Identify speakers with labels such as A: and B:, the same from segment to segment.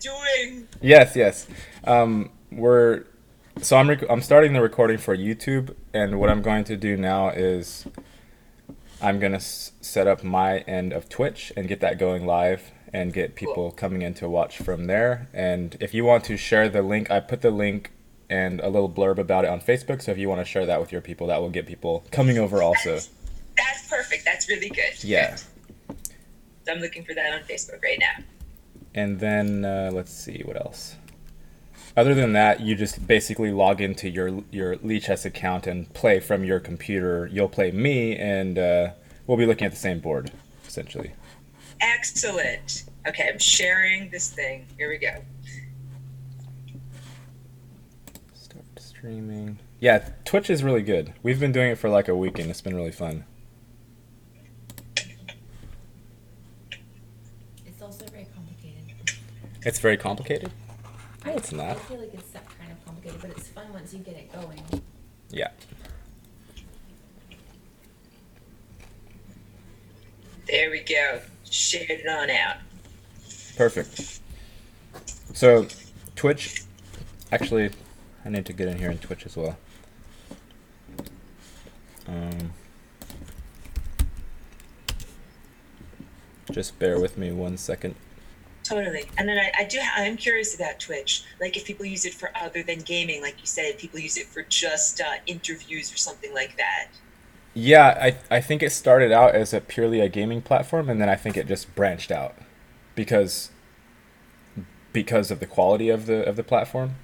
A: doing?
B: Yes. We're so I'm starting the recording for YouTube, and what I'm going to do now is I'm gonna set up my end of Twitch and get that going live and get
A: Cool.
B: people coming in to watch from there. And if you want to share the link, I put the link and a little blurb about it on Facebook. So if you want to share that with your people, that will get people coming over also.
A: That's perfect. That's really good.
B: Yeah.
A: Good. So I'm looking for that on Facebook right now.
B: And then let's see what else. Other than that, you just basically log into your Lichess account and play from your computer. You'll play me, and we'll be looking at the same board, essentially.
A: Excellent. Okay, I'm sharing this thing. Here we go.
B: Start streaming. Yeah, Twitch is really good. We've been doing it for like a week, and it's been really fun.
C: It's also very complicated.
B: It's very complicated. No, it's
C: I
B: not.
C: feel like it's that kind of complicated, but it's fun once you get it going.
B: Yeah.
A: There we go. Shared it on out.
B: Perfect. So, Twitch. Actually, I need to get in here in Twitch as well. Just bear with me 1 second.
A: Totally. And then I'm curious about Twitch. Like if people use it for other than gaming, like you said, if people use it for just interviews or something like that.
B: Yeah, I think it started out as a purely a gaming platform, and then I think it just branched out because of the quality of the platform.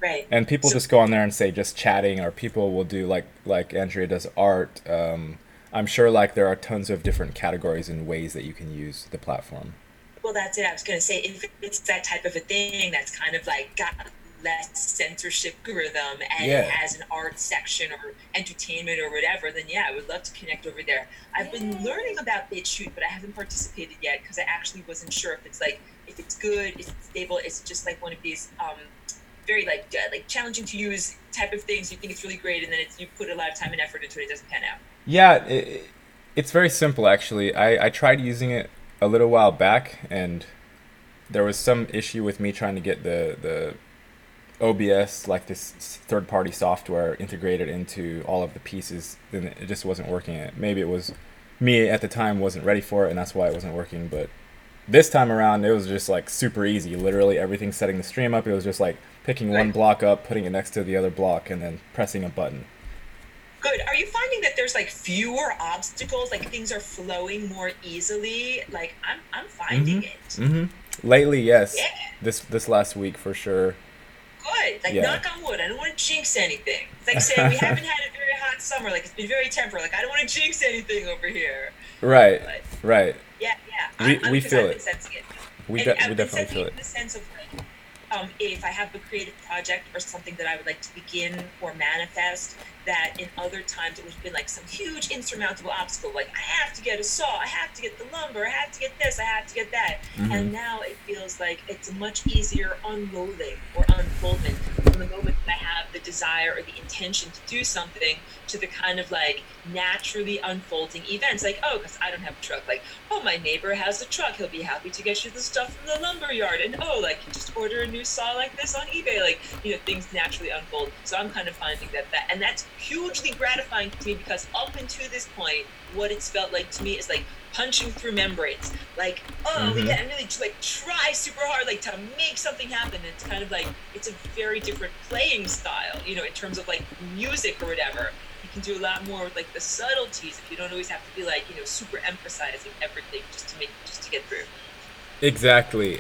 A: Right.
B: And people
A: So
B: just go on there and say just chatting, or people will do like Andrea does art. I'm sure like there are tons of different categories and ways that you can use the platform.
A: well, that's it. I was going to say, if it's that type of a thing that's kind of like got less censorship rhythm and it
B: Yeah.
A: has an art section or entertainment or whatever, then yeah, I would love to connect over there. I've been
C: Yay.
A: learning about BitChute, but I haven't participated yet because I actually wasn't sure if it's like, if it's good, if it's stable, it's just like one of these very like challenging to use type of things. You think it's really great, and then you put a lot of time and effort into it, it doesn't pan out.
B: Yeah, it's very simple actually. I tried using it a little while back, and there was some issue with me trying to get the OBS, like this third party software, integrated into all of the pieces, and it just wasn't working. Maybe it was me at the time wasn't ready for it, and that's why it wasn't working. But this time around, it was just like super easy. Literally everything setting the stream up. It was just like picking one
A: Good.
B: block up, putting it next to the other block, and then pressing a button.
A: Good. Are you finding that there's like fewer obstacles, like things are flowing more easily? Like I'm finding it.
B: Lately, yes.
A: Yeah.
B: This last week for sure.
A: Good. Like
B: Yeah.
A: knock on wood. I don't want to jinx anything. It's like saying we haven't had a very hot summer. Like it's been very temperate. Like I don't want to jinx anything over here.
B: Right.
A: But
B: Right.
A: yeah, yeah.
B: We
A: Because
B: feel
A: I've been
B: it.
A: sensing it.
B: We
A: And
B: we
A: I've been
B: definitely
A: sensing
B: feel
A: it
B: it.
A: in the sense of like, if I have a creative project or something that I would like to begin or manifest, that in other times it would have been like some huge insurmountable obstacle, like I have to get a saw, I have to get the lumber, I have to get this, I have to get that.
B: Hmm.
A: And now it feels like it's a much easier unloading or unfoldment from the moment that I have the desire or the intention to do something to the kind of like naturally unfolding events. Like, oh, because I don't have a truck. Like, oh, my neighbor has a truck. He'll be happy to get you the stuff from the lumber yard. And oh, like you just order a new saw like this on eBay. Like, things naturally unfold. So I'm kind of finding that and that's hugely gratifying to me because up until this point, what it's felt like to me is like punching through membranes. Like, oh
B: Hmm.
A: yeah, and really like try super hard like to make something happen. And it's kind of like it's a very different playing style, in terms of like music or whatever. You can do a lot more with like the subtleties if you don't always have to be like, super emphasizing everything just to get through.
B: Exactly.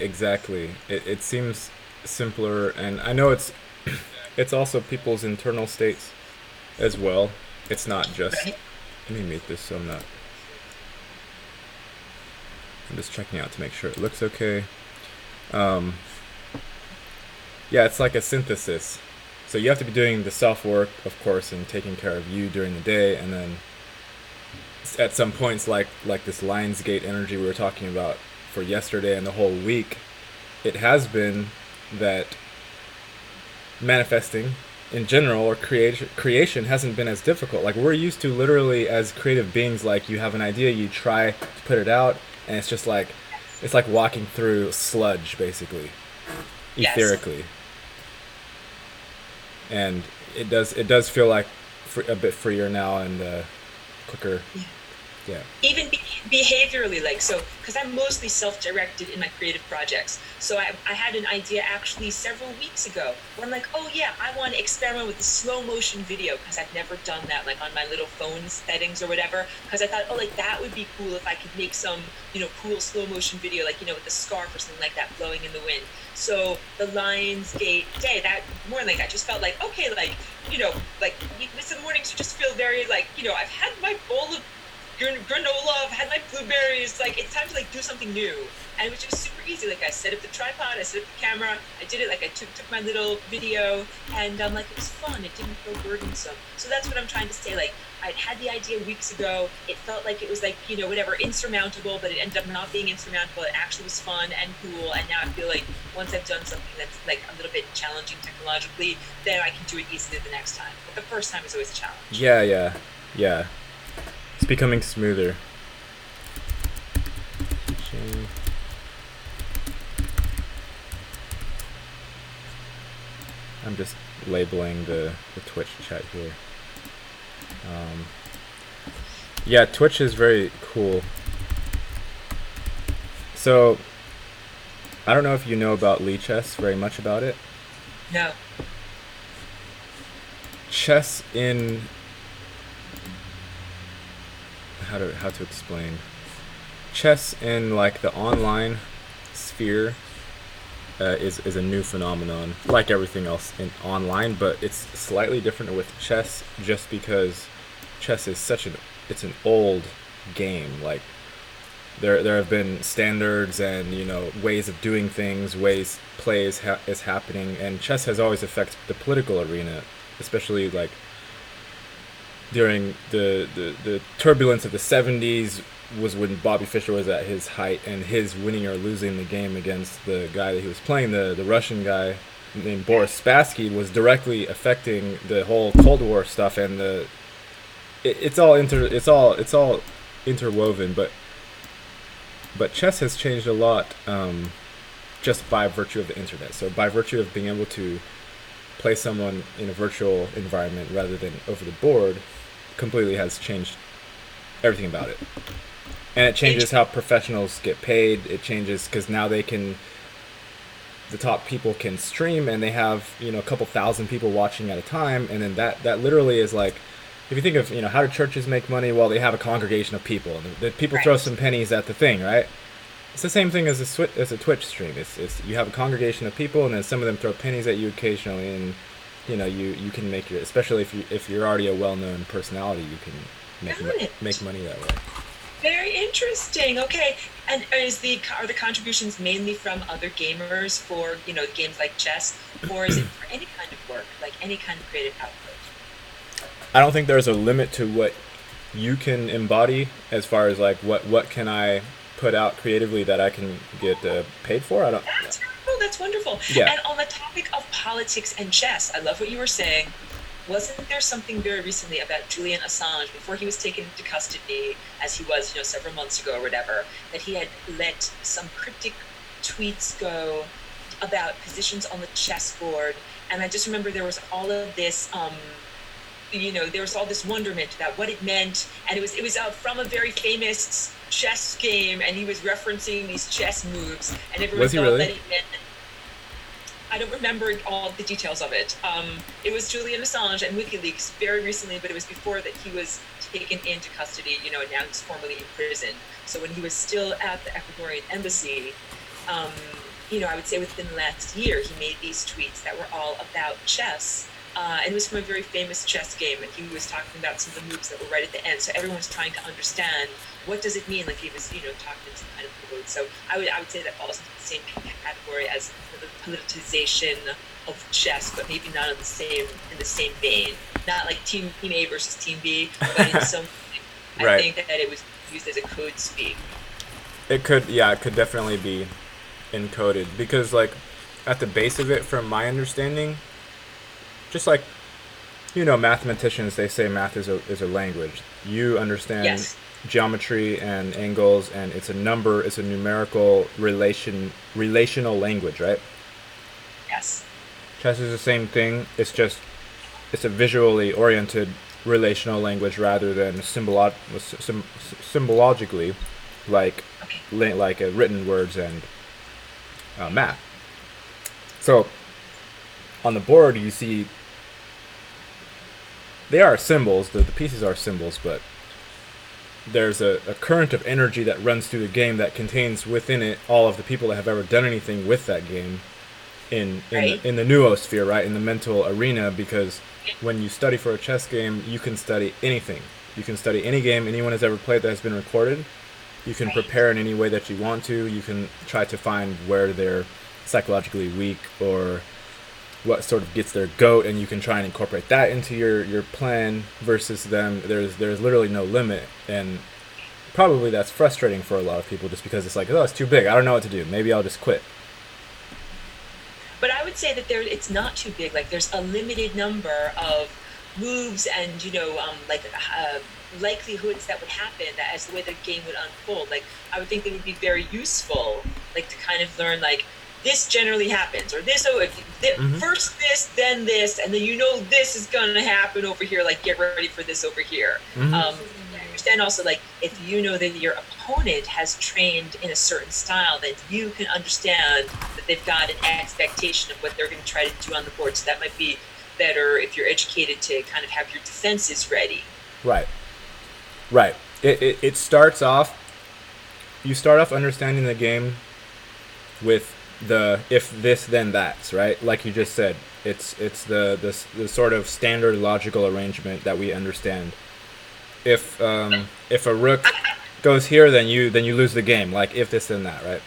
B: It seems simpler, and I know it's also people's internal states as well. It's not just.
A: Right?
B: Let me mute this so I'm just checking out to make sure it looks okay. Um, yeah, it's like a synthesis. So you have to be doing the self work, of course, and taking care of you during the day, and then at some points, like this Lionsgate energy we were talking about for yesterday and the whole week, it has been that manifesting in general or creation hasn't been as difficult. Like we're used to literally as creative beings, like you have an idea, you try to put it out, and it's just like it's like walking through sludge basically.
A: Yes.
B: etherically, and it does feel like a bit freer now and quicker. Yeah.
A: Even behaviorally, like, so because I'm mostly self-directed in my creative projects, so I had an idea actually several weeks ago where I'm like, oh yeah, I want to experiment with the slow motion video because I've never done that, like on my little phone settings or whatever, because I thought, oh, like that would be cool if I could make some, cool slow motion video, like, with the scarf or something like that blowing in the wind. So the Lionsgate day, that morning, like I just felt like, okay, like, like some mornings you just feel very like, I've had my bowl of granola, I've had my blueberries. Like, it's time to like do something new. And it was just super easy. Like, I set up the tripod, I set up the camera, I did it. Like, I took my little video, and like it was fun. It didn't feel burdensome. So that's what I'm trying to say. Like, I'd had the idea weeks ago. It felt like it was like, whatever, insurmountable, but it ended up not being insurmountable. It actually was fun and cool. And now I feel like once I've done something that's like a little bit challenging technologically, then I can do it easily the next time. But the first time is always a challenge.
B: Yeah, yeah, yeah. It's becoming smoother. I'm just labeling the Twitch chat here. Um, yeah, Twitch is very cool. So, I don't know if you know about Chess, very much about it.
A: No.
B: Chess in how to explain chess in like the online sphere is a new phenomenon, like everything else in online, but it's slightly different with chess, just because chess is it's an old game. Like there have been standards and ways of doing things, ways is happening, and chess has always affected the political arena, especially like during the turbulence of the 70s was when Bobby Fischer was at his height, and his winning or losing the game against the guy that he was playing, the Russian guy named Boris Spassky, was directly affecting the whole Cold War stuff, and it's all interwoven, but chess has changed a lot, just by virtue of the internet. So by virtue of being able to play someone in a virtual environment rather than over the board, completely has changed everything about it. And it changes how professionals get paid. It changes because now the top people can stream, and they have a couple thousand people watching at a time, and then that literally is like, if you think of how do churches make money? Well, they have a congregation of people, and the people throw some pennies at the thing, right? It's the same thing as a Twitch stream. It's you have a congregation of people, and then some of them throw pennies at you occasionally, and you can make your, especially if you're already a well-known personality, you can make money that way.
A: Very interesting. Okay, and are the contributions mainly from other gamers for games like chess, or is it for any kind of work, like any kind of creative output?
B: I don't think there's a limit to what you can embody as far as like what can I put out creatively that I can get paid for. I don't.
A: That's wonderful.
B: Yeah.
A: And on the topic of politics and chess, I love what you were saying. Wasn't there something very recently about Julian Assange, before he was taken into custody, as he was, several months ago or whatever, that he had let some cryptic tweets go about positions on the chessboard? And I just remember there was all of this, there was all this wonderment about what it meant, and it was from a very famous chess game, and he was referencing these chess moves, and everyone
B: Was he
A: thought
B: really?
A: that it meant. I don't remember all the details of it. It was Julian Assange and WikiLeaks very recently, but it was before that he was taken into custody, and now he's formally imprisoned. So when he was still at the Ecuadorian embassy, I would say within the last year, he made these tweets that were all about chess. And it was from a very famous chess game, and he was talking about some of the moves that were right at the end. So everyone's trying to understand, what does it mean? Like, he was, talking in some kind of code. So I would say that falls into the same category as the politicization of chess, but maybe not in the same vein. Not like Team A versus Team B, but in some.
B: Right.
A: I think that it was used as a code speak.
B: It could definitely be encoded, because like at the base of it, from my understanding, just like mathematicians, they say math is a language. You understand.
A: Yes.
B: Geometry and angles, and it's a numerical relational language, right?
A: Yes.
B: Chess is the same thing. It's a visually oriented relational language rather than symbologically, like
A: Okay.
B: written words and math. So on the board, you see they are symbols. The pieces are symbols, but there's a current of energy that runs through the game that contains within it all of the people that have ever done anything with that game
A: Right.
B: in the noosphere, right, in the mental arena. Because when you study for a chess game, you can study anything. You can study any game anyone has ever played that has been recorded. You can
A: Right.
B: prepare in any way that you want to. You can try to find where they're psychologically weak or what sort of gets their goat, and you can try and incorporate that into your plan versus them. There's literally no limit, and probably that's frustrating for a lot of people just because it's like, oh, it's too big. I don't know what to do. Maybe I'll just quit.
A: But I would say that it's not too big. Like there's a limited number of moves and likelihoods that would happen that as the way the game would unfold. Like I would think that it would be very useful, like to kind of learn like this generally happens or this. Oh, if
B: Mm-hmm.
A: first this, and then this is gonna happen over here. Like get ready for this over here.
B: Mm-hmm.
A: I understand also like if you know that your opponent has trained in a certain style, that you can understand that they've got an expectation of what they're going to try to do on the board. So that might be better if you're educated to kind of have your defenses ready.
B: Right. Right. It starts off. You start off understanding the game with the if this then that's right, like you just said. It's the sort of standard logical arrangement that we understand. If a rook goes here, then you lose the game. Like if this then that, right?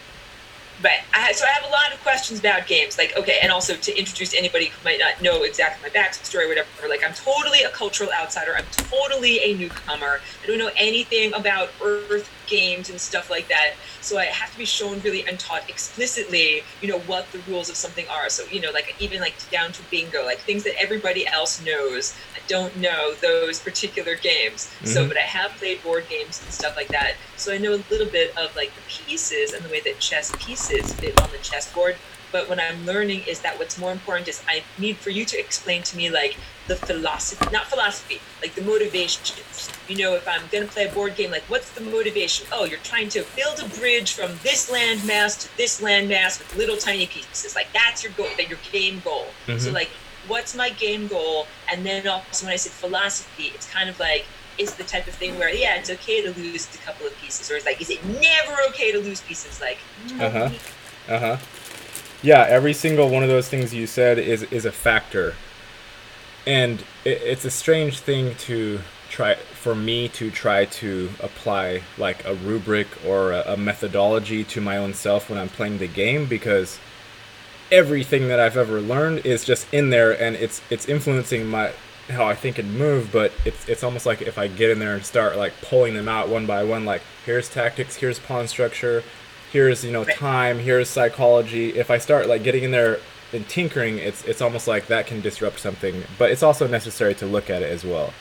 A: But so I have a lot of questions about games. Like, okay, and also to introduce anybody who might not know exactly my backstory or whatever, like I'm totally a cultural outsider. I'm totally a newcomer. I don't know anything about Earth games and stuff like that. So I have to be shown really and taught explicitly, what the rules of something are. So, like even like down to bingo, like things that everybody else knows. I don't know those particular games. So,
B: Mm-hmm.
A: but I have played board games and stuff like that. So I know a little bit of like the pieces and the way that chess pieces fit on the chessboard. But what I'm learning is that what's more important is I need for you to explain to me like the philosophy, not philosophy, like the motivations. If I'm going to play a board game, like what's the motivation? Oh, you're trying to build a bridge from this landmass to this landmass with little tiny pieces. Like that's your goal, your game goal. So
B: Mm-hmm.
A: like, what's my game goal? And then also when I said philosophy, it's kind of like, is the type of thing where, yeah, it's okay to lose a couple of pieces. Or it's like, is it never okay to lose pieces? Like,
B: Uh-huh.
A: totally.
B: Uh-huh. Yeah, every single one of those things you said is a factor. And it's a strange thing to try for me to try to apply like a rubric or a methodology to my own self when I'm playing the game, because everything that I've ever learned is just in there, and it's influencing my how I think and move. But it's almost like if I get in there and start like pulling them out one by one, like here's tactics, here's pawn structure, here's
A: Right.
B: time, here's psychology. If I start like getting in there and tinkering, it's almost like that can disrupt something. But it's also necessary to look at it as well.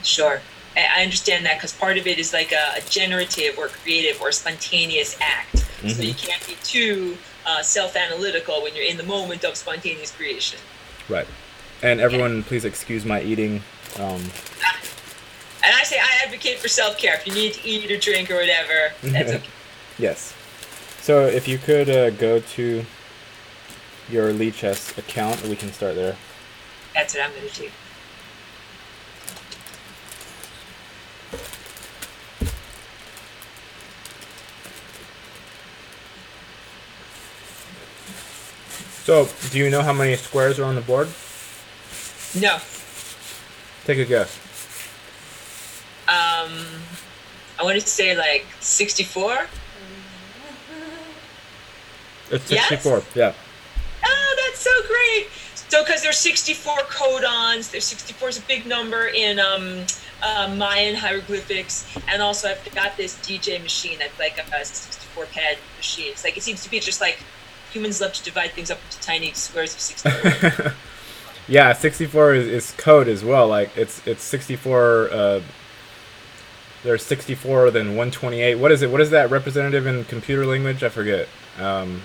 A: Sure. I understand that because part of it is like a generative or creative or spontaneous act. So
B: Hmm.
A: you can't be too self-analytical when you're in the moment of spontaneous creation.
B: Right. And
A: Yeah.
B: everyone, please excuse my eating.
A: And I say I advocate for self-care. If you need to eat or drink or whatever, that's okay.
B: Yes. So if you could go to your Lee Chess account, we can start there.
A: That's what I'm going to do.
B: So, do you know how many squares are on the board?
A: No.
B: Take a guess.
A: Um, I want to say like 64.
B: It's
A: Yes?
B: 64. Yeah.
A: Oh, that's so great. So, because there's 64 codons, there's 64 is a big number in Mayan hieroglyphics, and also I've got this DJ machine that's like a 64 pad machine. It's like it seems to be just like humans love to divide things up into tiny squares of 64.
B: Yeah, 64 is code as well. Like it's 64. There's 64, then 128. What is it? What is that representative in computer language? I forget.
A: I'm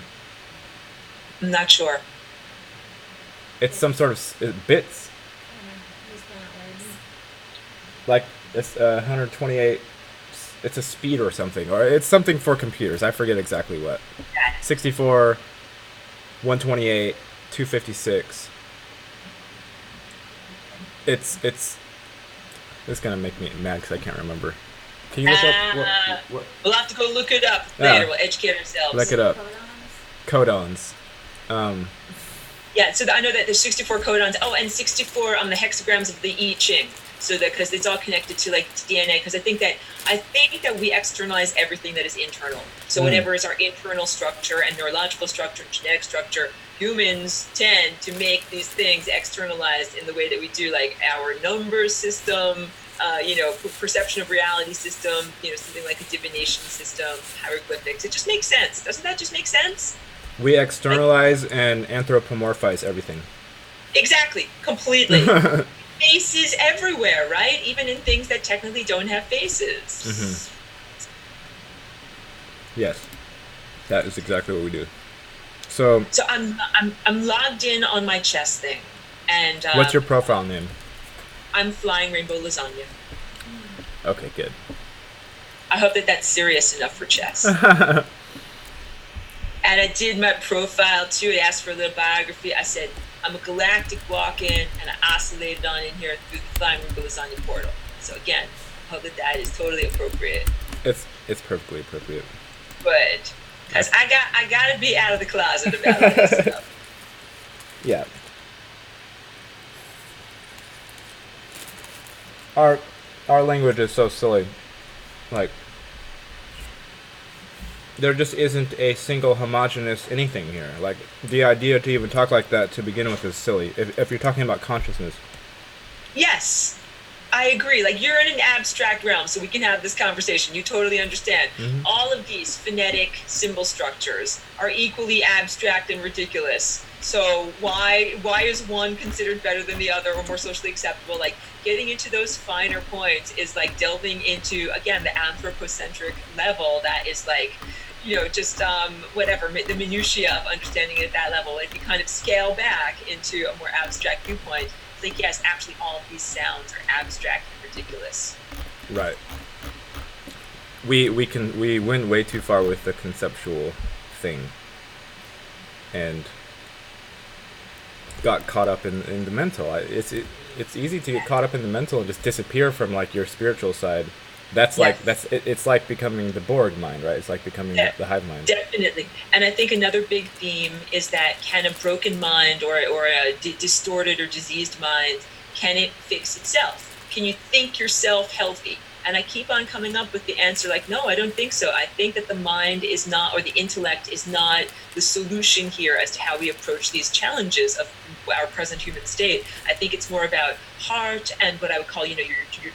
A: not sure.
B: It's some sort of bits.
C: I don't know. He's pulling out words.
B: Like it's 128. It's a speed or something, or it's something for computers. I forget exactly what.
A: Yeah.
B: 64, 128, 256. It's gonna make me mad because I can't remember. Can you look up what
A: We'll have to go look it up
B: Yeah.
A: later. We'll educate ourselves.
B: Look it up.
C: Codons.
B: Codons.
A: Yeah, so I know that there's 64 codons. Oh, and 64 on the hexagrams of the I Ching. So that because it's all connected to like DNA. Because I think that we externalize everything that is internal. So whatever is our internal structure and neurological structure, genetic structure, humans tend to make these things externalized in the way that we do, like our number system, perception of reality system, something like a divination system, hieroglyphics. It just makes sense. Doesn't that just make sense?
B: We externalize and anthropomorphize everything.
A: Exactly, completely. Faces everywhere, right? Even in things that technically don't have faces.
B: Yes, that is exactly what we do. So,
A: So I'm logged in on my chess thing, and
B: what's your profile name?
A: I'm flying rainbow lasagna.
B: Okay, good.
A: I hope that that's serious enough for chess. And I did my profile too. It asked for a little biography. I said, I'm a galactic walk-in, and I oscillated on in here through the Flying Rainbow Lasagna portal. So again, I hope that that is totally appropriate.
B: It's perfectly appropriate.
A: Good. Because I gotta be out of the closet about this stuff.
B: Yeah. Our language is so silly. Like, there just isn't a single homogeneous anything here. Like, the idea to even talk like that to begin with is silly. If you're talking about consciousness.
A: Yes, I agree. Like, you're in an abstract realm, so we can have this conversation. You totally understand. All of these phonetic symbol structures are equally abstract and ridiculous. So why is one considered better than the other or more socially acceptable? Like, getting into those finer points is like delving into, again, the anthropocentric level that is like, just whatever, the minutiae of understanding it at that level. If you kind of scale back into a more abstract viewpoint, it's like, yes, actually all of these sounds are abstract and ridiculous.
B: Right. We went way too far with the conceptual thing. And got caught up in the mental. It's easy to get caught up in the mental and just disappear from like your spiritual side. That's like it's like becoming the Borg mind, right? It's like becoming the hive mind.
A: Definitely. And I think another big theme is that, can a broken mind or a distorted or diseased mind, can it fix itself? Can you think yourself healthy? And I keep on coming up with the answer like, no, I don't think so. I think that the mind is not, or the intellect is not the solution here as to how we approach these challenges of our present human state. I think it's more about heart and what I would call, your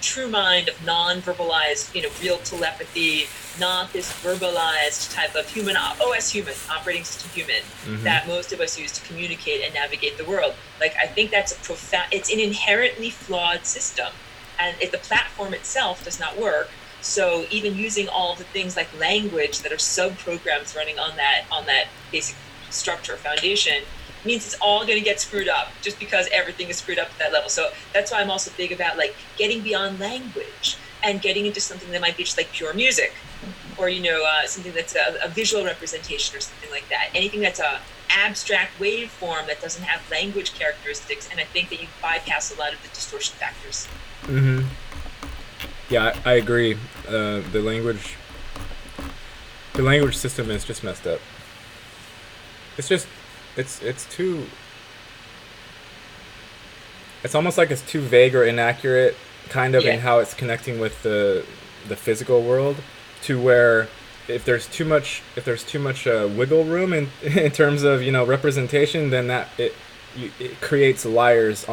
A: true mind of non-verbalized, real telepathy, not this verbalized type of human, OS human, operating system human, that most of us use to communicate and navigate the world. Like, I think that's it's an inherently flawed system. And if the platform itself does not work, so even using all the things like language that are sub-programs running on that basic structure or foundation, means it's all going to get screwed up just because everything is screwed up at that level. So that's why I'm also big about like getting beyond language and getting into something that might be just like pure music, or something that's a visual representation or something like that. Anything that's a abstract waveform that doesn't have language characteristics, and I think that you bypass a lot of the distortion factors.
B: Yeah, I agree. The language system is just messed up. It's too. It's almost like it's too vague or inaccurate, kind of, in how it's connecting with the physical world, to where if there's too much wiggle room in terms of representation, then it creates liars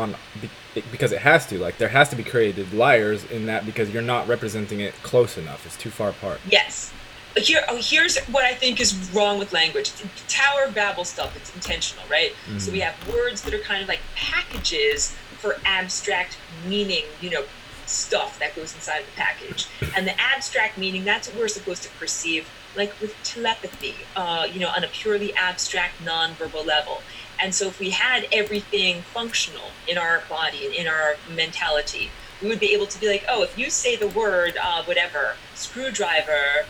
B: because it has to. Like, there has to be created liars in that, because you're not representing it close enough. It's too far apart.
A: Yes. Here's what I think is wrong with language. Tower of Babel stuff, it's intentional, right? So we have words that are kind of like packages for abstract meaning, stuff that goes inside of the package. And the abstract meaning, that's what we're supposed to perceive, like with telepathy, on a purely abstract, nonverbal level. And so if we had everything functional in our body and in our mentality, we would be able to be like, oh, if you say the word, whatever, screwdriver,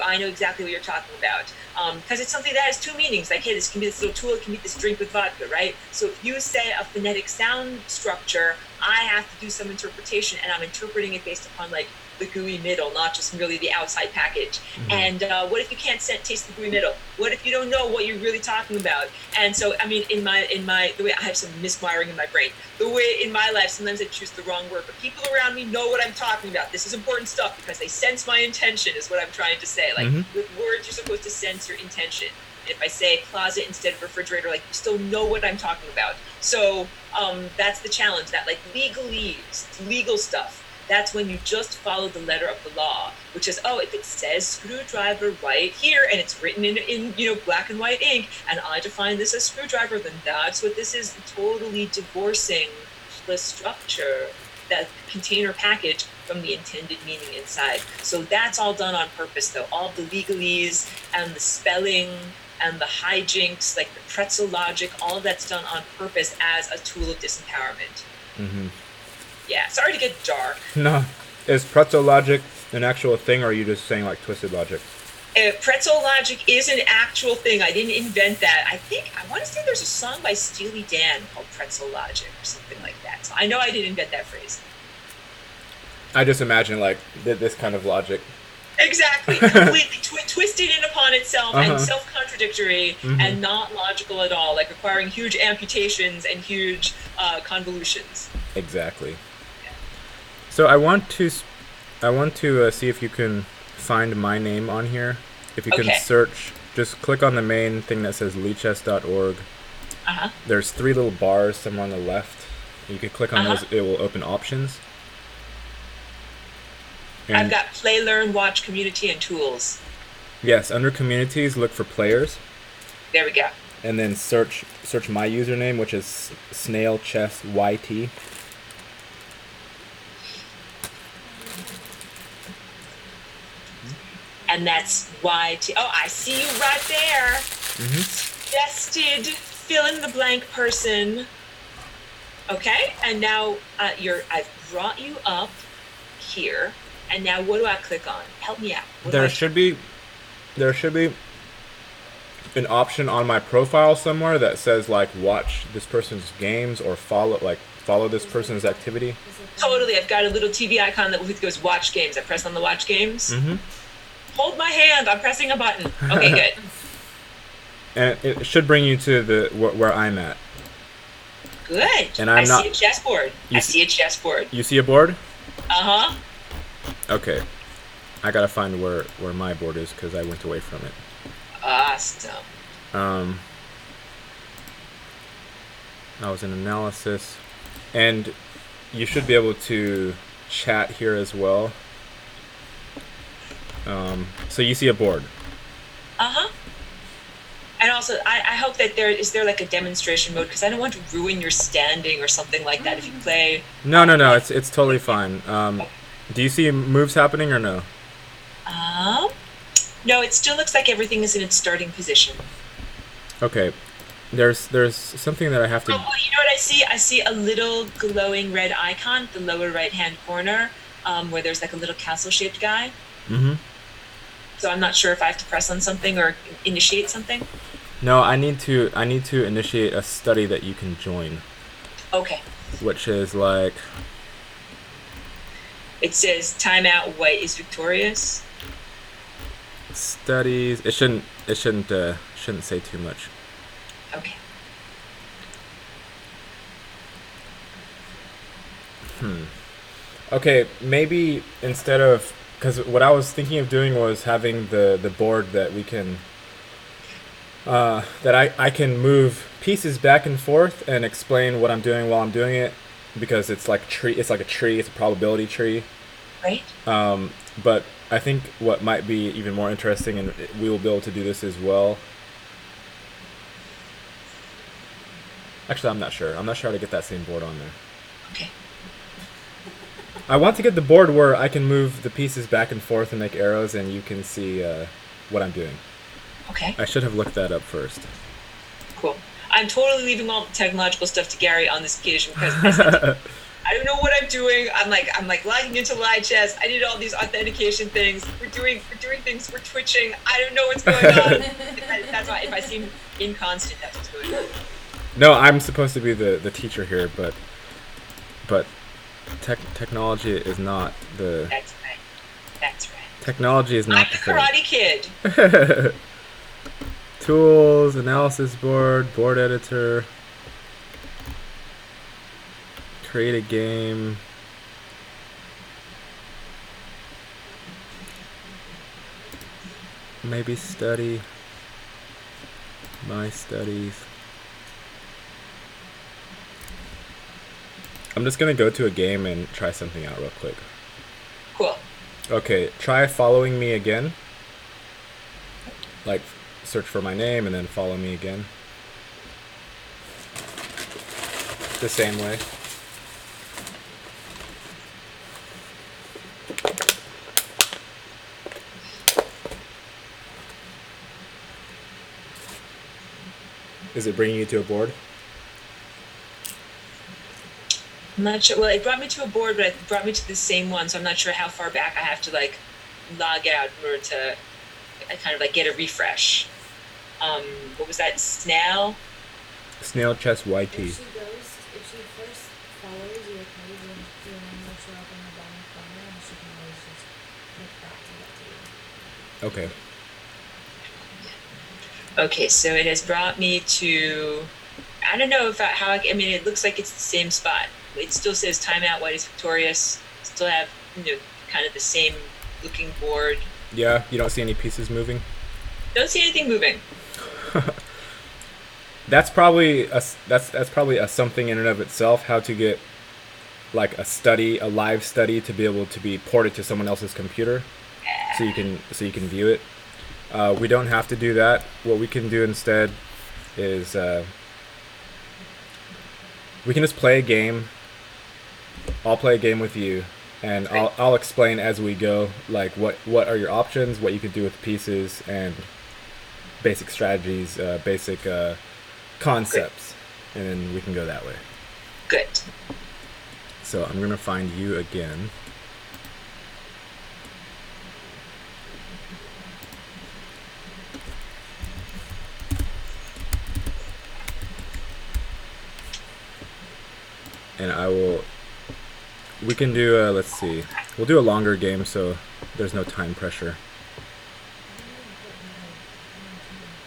A: I know exactly what you're talking about. Because it's something that has two meanings. Like, hey, this can be this little tool, it can be this drink with vodka, right? So if you say a phonetic sound structure, I have to do some interpretation, and I'm interpreting it based upon like the gooey middle, not just merely the outside package. And what if you can't taste the gooey middle? What if you don't know what you're really talking about? And so, I mean, in my the way I have some miswiring in my brain, the way in my life, sometimes I choose the wrong word, but people around me know what I'm talking about. This is important stuff because they sense my intention, is what I'm trying to say. Like with words, you're supposed to sense your intention. If I say closet instead of refrigerator, like, you still know what I'm talking about. So that's the challenge, that like legalese, legal stuff. That's when you just follow the letter of the law, which is, oh, if it says screwdriver right here and it's written in black and white ink, and I define this as screwdriver, then that's what this is. Totally divorcing the structure, that container package, from the intended meaning inside. So that's all done on purpose, though. All the legalese and the spelling and the hijinks, like the pretzel logic, all of that's done on purpose as a tool of disempowerment. Yeah, sorry to get dark.
B: No. Is pretzel logic an actual thing, or are you just saying like twisted logic?
A: Pretzel logic is an actual thing. I didn't invent that. I want to say there's a song by Steely Dan called Pretzel Logic or something like that. So I know I didn't invent that phrase.
B: I just imagine like this kind of logic.
A: Exactly. Completely twisted in upon itself and self-contradictory and not logical at all, like requiring huge amputations and huge convolutions.
B: Exactly. Yeah. So I want to see if you can find my name on here. If you can search, just click on the main thing that says leechess.org. There's 3 little bars somewhere on the left. You can click on those, it will open options. And
A: I've got play, learn, watch, community, and tools.
B: Yes, under communities, look for players.
A: There we go.
B: And then search my username, which is snailchessyt.
A: And that's YT. Oh, I see you right there. Suggested fill in the blank person. Okay, and now I've brought you up here. And now what do I click on? Help me out.
B: There should be an option on my profile somewhere that says like watch this person's games or follow this person's activity.
A: Totally. I've got a little TV icon that goes watch games. I press on the watch games. Hold my hand. I'm pressing a button. Okay, good.
B: And it should bring you to where I'm at.
A: Good.
B: And
A: I see a chessboard. I see a chessboard.
B: You see a board?
A: Okay.
B: I gotta find where my board is because I went away from it.
A: Awesome.
B: I was in analysis, and you should be able to chat here as well. So you see a board.
A: And also, I hope that there like a demonstration mode, because I don't want to ruin your standing or something like that if you play.
B: No, it's totally fine. Do you see moves happening or no?
A: No, it still looks like everything is in its starting position.
B: Okay. There's something that I have to...
A: Oh, you know what I see? I see a little glowing red icon, the lower right-hand corner, where there's like a little castle-shaped guy. So I'm not sure if I have to press on something or initiate something.
B: No, I need to initiate a study that you can join.
A: Okay.
B: Which is like...
A: It says timeout, white is victorious.
B: Studies. It shouldn't say too much.
A: Okay.
B: Okay, maybe instead of, because what I was thinking of doing was having the board that we can that I can move pieces back and forth and explain what I'm doing while I'm doing it, because it's like a tree, it's a probability tree.
A: Right.
B: But I think what might be even more interesting, and we will be able to do this as well. Actually, I'm not sure. I'm not sure how to get that same board on there.
A: Okay.
B: I want to get the board where I can move the pieces back and forth and make arrows, and you can see what I'm doing.
A: Okay,
B: I should have looked that up first.
A: cool. I'm totally leaving all the technological stuff to Gary on this occasion because I said to him, I don't know what I'm doing. I'm like logging into live chess. I did all these authentication things. We're doing things. We're twitching. I don't know what's going on. That's why if I seem inconstant, that's what's going on.
B: No, I'm supposed to be the teacher here, but technology is not the
A: That's right. That's right.
B: technology is
A: I'm
B: not
A: the
B: the thing.
A: Karate Kid.
B: Tools, analysis board, board editor, create a game. Maybe study. My studies. I'm just gonna go to a game and try something out real quick.
A: Cool.
B: Okay, try following me again. Like, search for my name and then follow me again. The same way. Is it bringing you to a board?
A: I'm not sure. Well, it brought me to a board, but it brought me to the same one, so I'm not sure how far back I have to like log out in order to kind of like get a refresh. What was that? Snail?
B: Snail chess YT.
C: If she first follows your page and your name will show up in the bottom corner, and she can always just click that to get to you.
B: Okay.
A: Okay, so it has brought me to. I don't know if I mean, it looks like it's the same spot. It still says timeout. White is victorious. Still have kind of the same looking board.
B: Yeah, you don't see any pieces moving?
A: Don't see anything moving.
B: That's probably that's probably a something in and of itself, how to get like a live study to be able to be ported to someone else's computer so you can view it. We don't have to do that. What we can do instead is we can just play a game. I'll play a game with you, and I'll explain as we go, like what are your options, what you can do with pieces, and basic strategies, basic concepts, and then we can go that way.
A: Good.
B: So I'm gonna find you again. And we can do let's see, we'll do a longer game so there's no time pressure.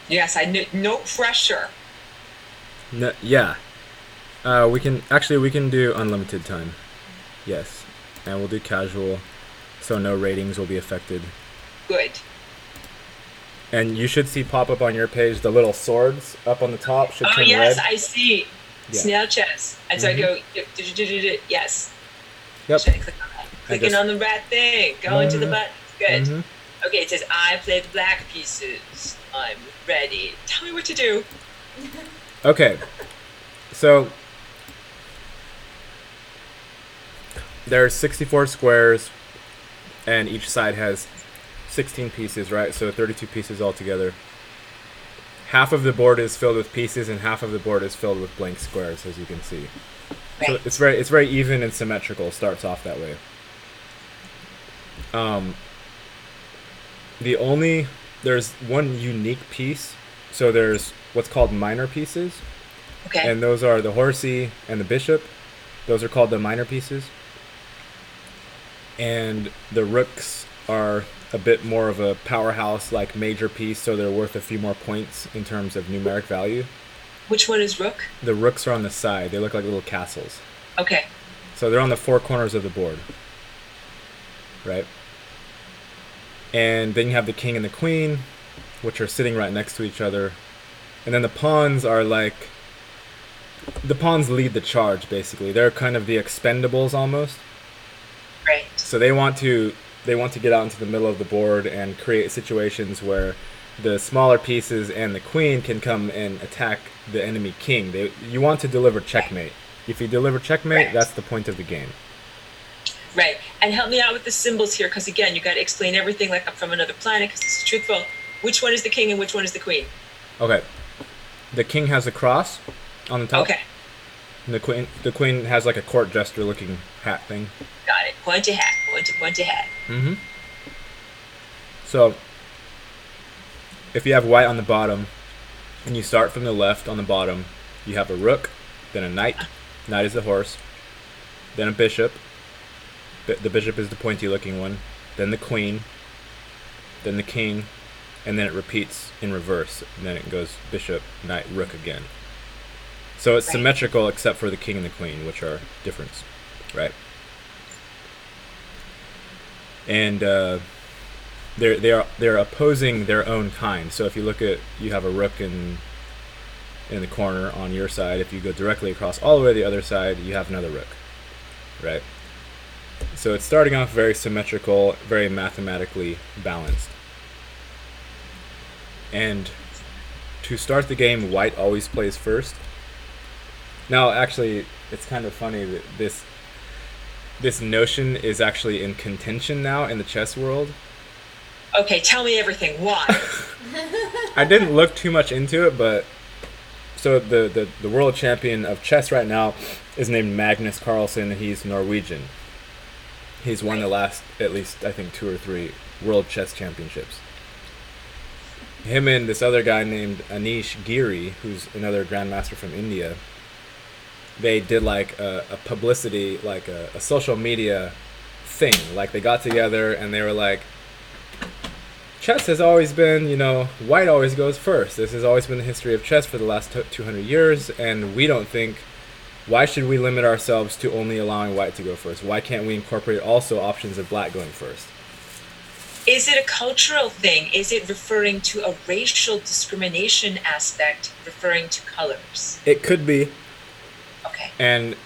A: Yes, I knew. No pressure.
B: No, yeah. We can do unlimited time. Yes. And we'll do casual, so no ratings will be affected.
A: Good.
B: And you should see pop up on your page the little swords up on the top should
A: Oh
B: turn
A: yes,
B: red.
A: I see.
B: Yeah.
A: Snail chess. And so I go, yes.
B: Yep.
A: Should I click on that? Clicking
B: just-
A: on the right thing. Going to the button. Good.
B: Mhm.
A: Okay, it says I play the black pieces. I'm ready. Tell me what to do.
B: Okay. So there's 64 squares, and each side has 16 pieces, right? So 32 pieces altogether. Half of the board is filled with pieces, and half of the board is filled with blank squares, as you can see. So
A: Right.
B: it's very even and symmetrical. Starts off that way. There's one unique piece. So there's what's called minor pieces,
A: Okay.
B: and those are the horsey and the bishop. Those are called the minor pieces. And the rooks are a bit more of a powerhouse, like major piece, so they're worth a few more points in terms of numeric value.
A: Which one is rook?
B: The rooks are on the side. They look like little castles.
A: Okay.
B: So they're on the four corners of the board. Right? And then you have the king and the queen, which are sitting right next to each other. And then the pawns are like... The pawns lead the charge, basically. They're kind of the expendables, almost.
A: Right.
B: So they want to get out into the middle of the board and create situations where the smaller pieces and the queen can come and attack the enemy king. You want to deliver checkmate. If you deliver checkmate,
A: Right.
B: that's the point of the game.
A: Right. And help me out with the symbols here, because again, you got to explain everything like I'm from another planet, because this is truthful. Which one is the king and which one is the queen?
B: Okay. The king has a cross on the top.
A: Okay.
B: And the queen has like a court jester looking hat thing.
A: Got it. Point a hat. Point a hat.
B: Mm-hmm. So, if you have white on the bottom, and you start from the left on the bottom, you have a rook, then a knight. Knight is the horse. Then a bishop. The bishop is the pointy looking one. Then the queen. Then the king. And then it repeats in reverse. And then it goes bishop, knight, rook again. So it's
A: Right.
B: symmetrical except for the king and the queen, which are different, right? And they're opposing their own kind. So if you look at, you have a rook in the corner on your side. If you go directly across all the way to the other side, you have another rook, right? So it's starting off very symmetrical, very mathematically balanced. And to start the game, white always plays first. Now, actually, it's kind of funny that this notion is actually in contention now in the chess world.
A: Okay, tell me everything. Why?
B: I didn't look too much into it, but so the world champion of chess right now is named Magnus Carlsen. He's Norwegian. He's won the last, at least, I think, 2 or 3 world chess championships. Him and this other guy named Anish Giri, who's another grandmaster from India, they did like a publicity, like a social media thing. Like they got together and they were like, chess has always been, white always goes first. This has always been the history of chess for the last 200 years, and we don't think, why should we limit ourselves to only allowing white to go first? Why can't we incorporate also options of black going first?
A: Is it a cultural thing? Is it referring to a racial discrimination aspect, referring to colors?
B: It could be.
A: Okay.
B: And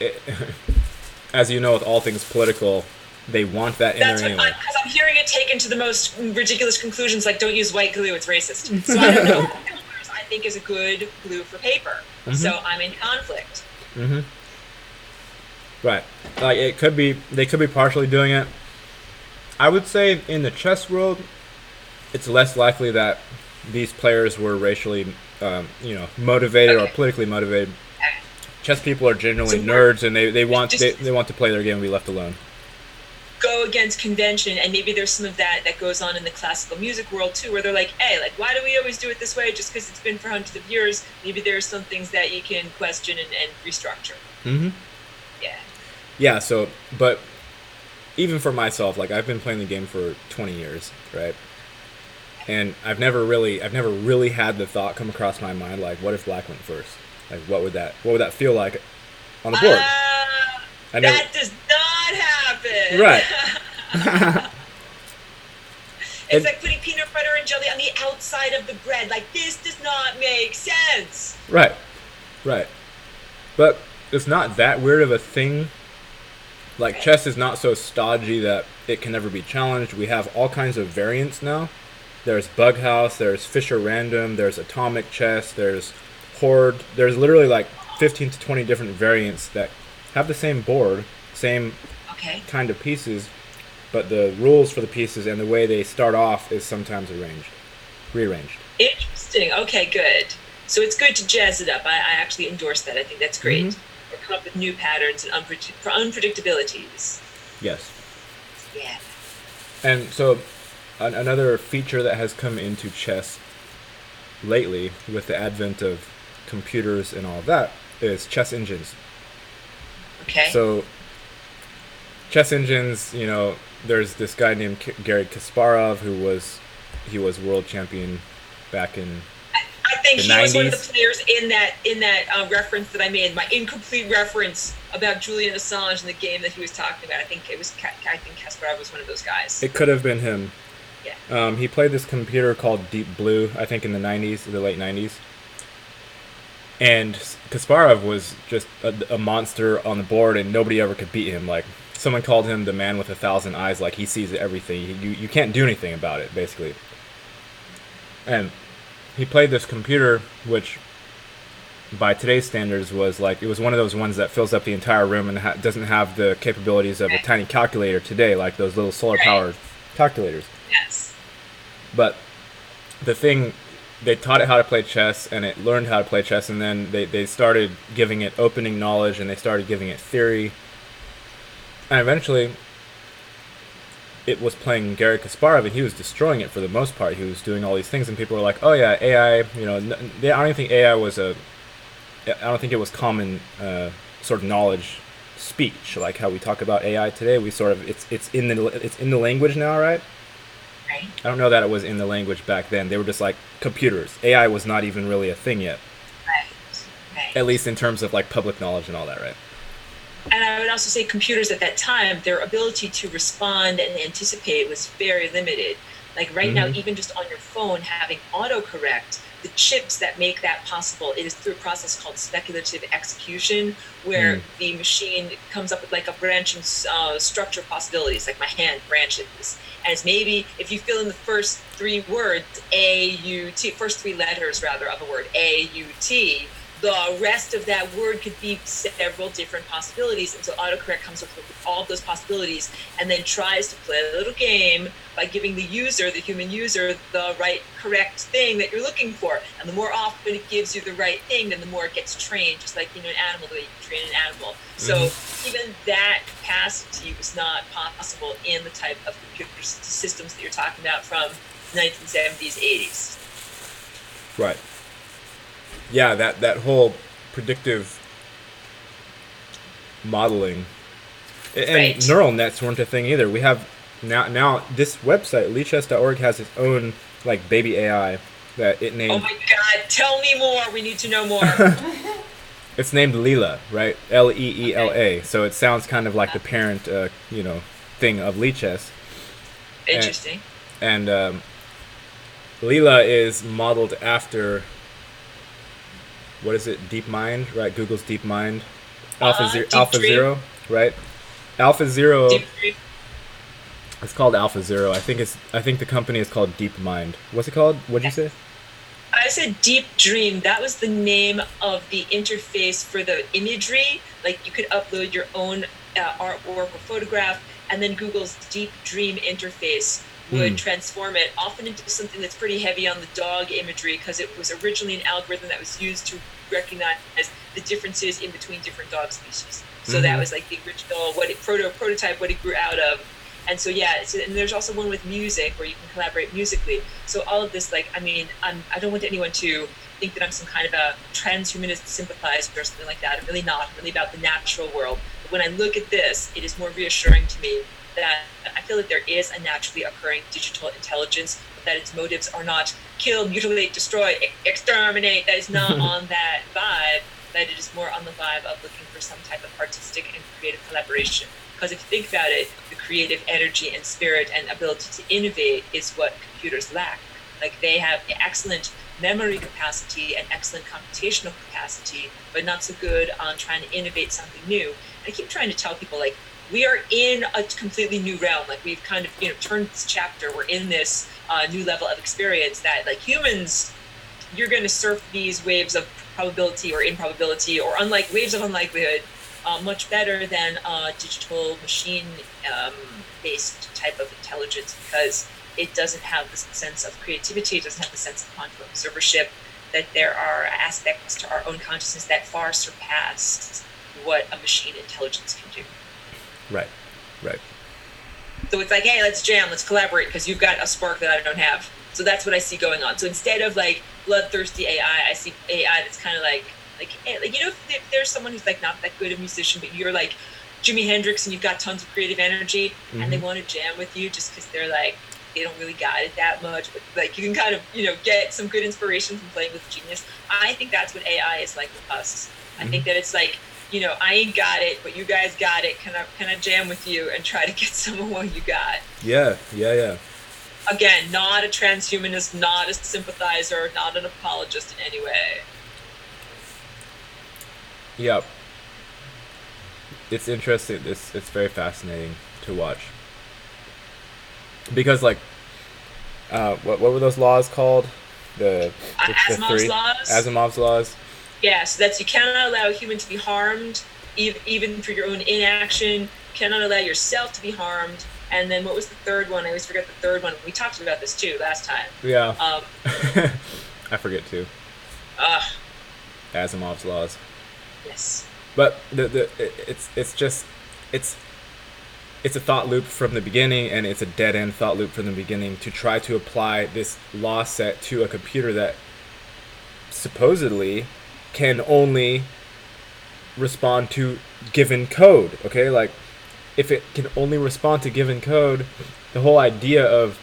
B: as you know, with all things political, they want that in
A: That's
B: there
A: what
B: anyway.
A: because I'm hearing it taken to the most ridiculous conclusions, like don't use white glue, it's racist. So I don't know. Colors, I think, is a good glue for paper.
B: Mhm.
A: So I'm in conflict.
B: Mm-hmm. Right. Like it could be, they could be partially doing it. I would say in the chess world, it's less likely that these players were racially, motivated or
A: Okay.
B: politically motivated. Chess people are generally
A: So
B: nerds, and they want
A: just-
B: they want to play their game and be left alone.
A: Go against convention, and maybe there's some of that goes on in the classical music world too, where they're like, hey, like, why do we always do it this way just because it's been for hundreds of years? Maybe there's some things that you can question and restructure.
B: Mm-hmm.
A: Yeah.
B: Yeah. So, but even for myself, like I've been playing the game for 20 years, right? And I've never really had the thought come across my mind, like, what if black went first? Like, what would that feel like on the board? I never.
A: That does not happen.
B: Right.
A: It's like putting peanut butter and jelly on the outside of the bread. Like, this does not make sense.
B: Right. Right. But it's not that weird of a thing. Like,
A: Right.
B: chess is not so stodgy that it can never be challenged. We have all kinds of variants now. There's Bug House, there's Fisher Random, there's Atomic Chess, there's Horde. There's literally like 15 to 20 different variants that have the same board, same
A: Okay.
B: kind of pieces, but the rules for the pieces and the way they start off is sometimes rearranged.
A: Interesting. Okay, good. So it's good to jazz it up. I actually endorse that. I think that's great.
B: Mhm.
A: Or come up with new patterns and for unpredictabilities.
B: Yes.
A: Yeah.
B: And so another feature that has come into chess lately with the advent of computers and all of that is chess engines.
A: Okay.
B: So chess engines, there's this guy named Garry Kasparov who was world champion back in
A: I think
B: the
A: he was one of
B: 90s.
A: the players in that reference that I made, my incomplete reference about Julian Assange and the game that he was talking about. I think Kasparov was one of those guys.
B: It could have been him.
A: Yeah.
B: He played this computer called Deep Blue, I think in the late 90s. And Kasparov was just a monster on the board, and nobody ever could beat him. Like, someone called him the man with 1,000 eyes, like he sees everything. You can't do anything about it, basically. And he played this computer, which by today's standards was like it was one of those ones that fills up the entire room and doesn't have the capabilities of a
A: Right.
B: tiny calculator today, like those little solar
A: Right.
B: powered calculators.
A: Yes.
B: But the thing, they taught it how to play chess and it learned how to play chess, and then they started giving it opening knowledge and they started giving it theory, and eventually it was playing Gary Kasparov and he was destroying it for the most part. He was doing all these things and people were like, oh yeah, AI, I don't even think AI was I don't think it was common sort of knowledge speech like how we talk about AI today. We sort of it's in the language now, right?
A: Right.
B: I don't know that it was in the language back then. They were just like computers. AI was not even really a thing yet,
A: Right.
B: at
A: Right.
B: least in terms of like public knowledge and all that, right?
A: And I would also say computers at that time, their ability to respond and anticipate was very limited. Like right now,
B: Mm-hmm.
A: even just on your phone, having autocorrect, the chips that make that possible, it is through a process called speculative execution, where
B: Mm.
A: the machine comes up with like a branching structure of possibilities, like my hand branches. As maybe if you fill in the first three words, A-U-T, first three letters rather of a word, A-U-T, the rest of that word could be several different possibilities. And so autocorrect comes up with all of those possibilities and then tries to play a little game by giving the user, the human user, the right correct thing that you're looking for. And the more often it gives you the right thing, then the more it gets trained, just like an animal, the way you train an animal. So even that capacity was not possible in the type of computer systems that you're talking about from 1970s, 80s.
B: Right. Yeah, that whole predictive modeling and
A: Right.
B: neural nets weren't a thing either. We have now this website leechess.org has its own like baby AI that it
A: Oh
B: named.
A: my God, tell me more. We need to know more.
B: It's named Leela, right? Leela.
A: Okay.
B: So it sounds kind of like the parent, thing of Leechess. And,
A: Interesting.
B: and Leela is modeled after what is it? DeepMind, right? Google's DeepMind.
A: Deep
B: Alpha
A: Dream.
B: Zero, right? Alpha Zero.
A: Deep Dream.
B: It's called Alpha Zero. I think the company is called DeepMind. What's it called? What'd you say?
A: I said Deep Dream. That was the name of the interface for the imagery. Like you could upload your own artwork or photograph, and then Google's Deep Dream interface would transform it often into something that's pretty heavy on the dog imagery because it was originally an algorithm that was used to recognize the differences in between different dog species. So that was like the original prototype what it grew out of. And so yeah, and there's also one with music where you can collaborate musically. So all of this, like, I mean, I don't want anyone to think that I'm some kind of a transhumanist sympathizer or something like that. I'm really not. I'm really about the natural world. But when I look at this, it is more reassuring to me that I feel that there is a naturally occurring digital intelligence, but that its motives are not kill, mutilate, destroy, exterminate. That is not on that vibe. That it is more on the vibe of looking for some type of artistic and creative collaboration. Because if you think about it, the creative energy and spirit and ability to innovate is what computers lack. Like they have excellent memory capacity and excellent computational capacity, but not so good on trying to innovate something new. And I keep trying to tell people, like, we are in a completely new realm. Like we've kind of, turned this chapter. We're in this new level of experience that, like humans, you're going to surf these waves of probability or improbability or waves of unlikelihood much better than digital machine based type of intelligence, because it doesn't have the sense of creativity, it doesn't have the sense of quantum observership, that there are aspects to our own consciousness that far surpass what a machine intelligence can do.
B: Right.
A: So it's like, hey, let's jam, let's collaborate, because you've got a spark that I don't have. So that's what I see going on. So instead of like bloodthirsty AI, I see AI that's kind of like, if there's someone who's like not that good a musician, but you're like Jimi Hendrix and you've got tons of creative energy, and they want to jam with you just because they're like, they don't really got it that much, but like you can kind of, get some good inspiration from playing with genius. I think that's what AI is like with us. I think that it's like, I ain't got it, but you guys got it. Can I jam with you and try to get some of what you got?
B: Yeah.
A: Again, not a transhumanist, not a sympathizer, not an apologist in any way.
B: Yeah. It's interesting. It's very fascinating to watch. Because like, what were those laws called? The
A: Asimov's
B: three
A: laws?
B: Asimov's laws.
A: Yeah, so that's, you cannot allow a human to be harmed, even for your own inaction. You cannot allow yourself to be harmed. And then what was the third one? I always forget the third one. We talked about this too last time.
B: Yeah.
A: Um,
B: I forget too.
A: uh,
B: Asimov's laws.
A: yes.
B: But it's just it's it's a thought loop from the beginning, and it's a dead end thought loop from the beginning to try to apply this law set to a computer that supposedly can only respond to given code. Okay, like if it can only respond to given code, the whole idea of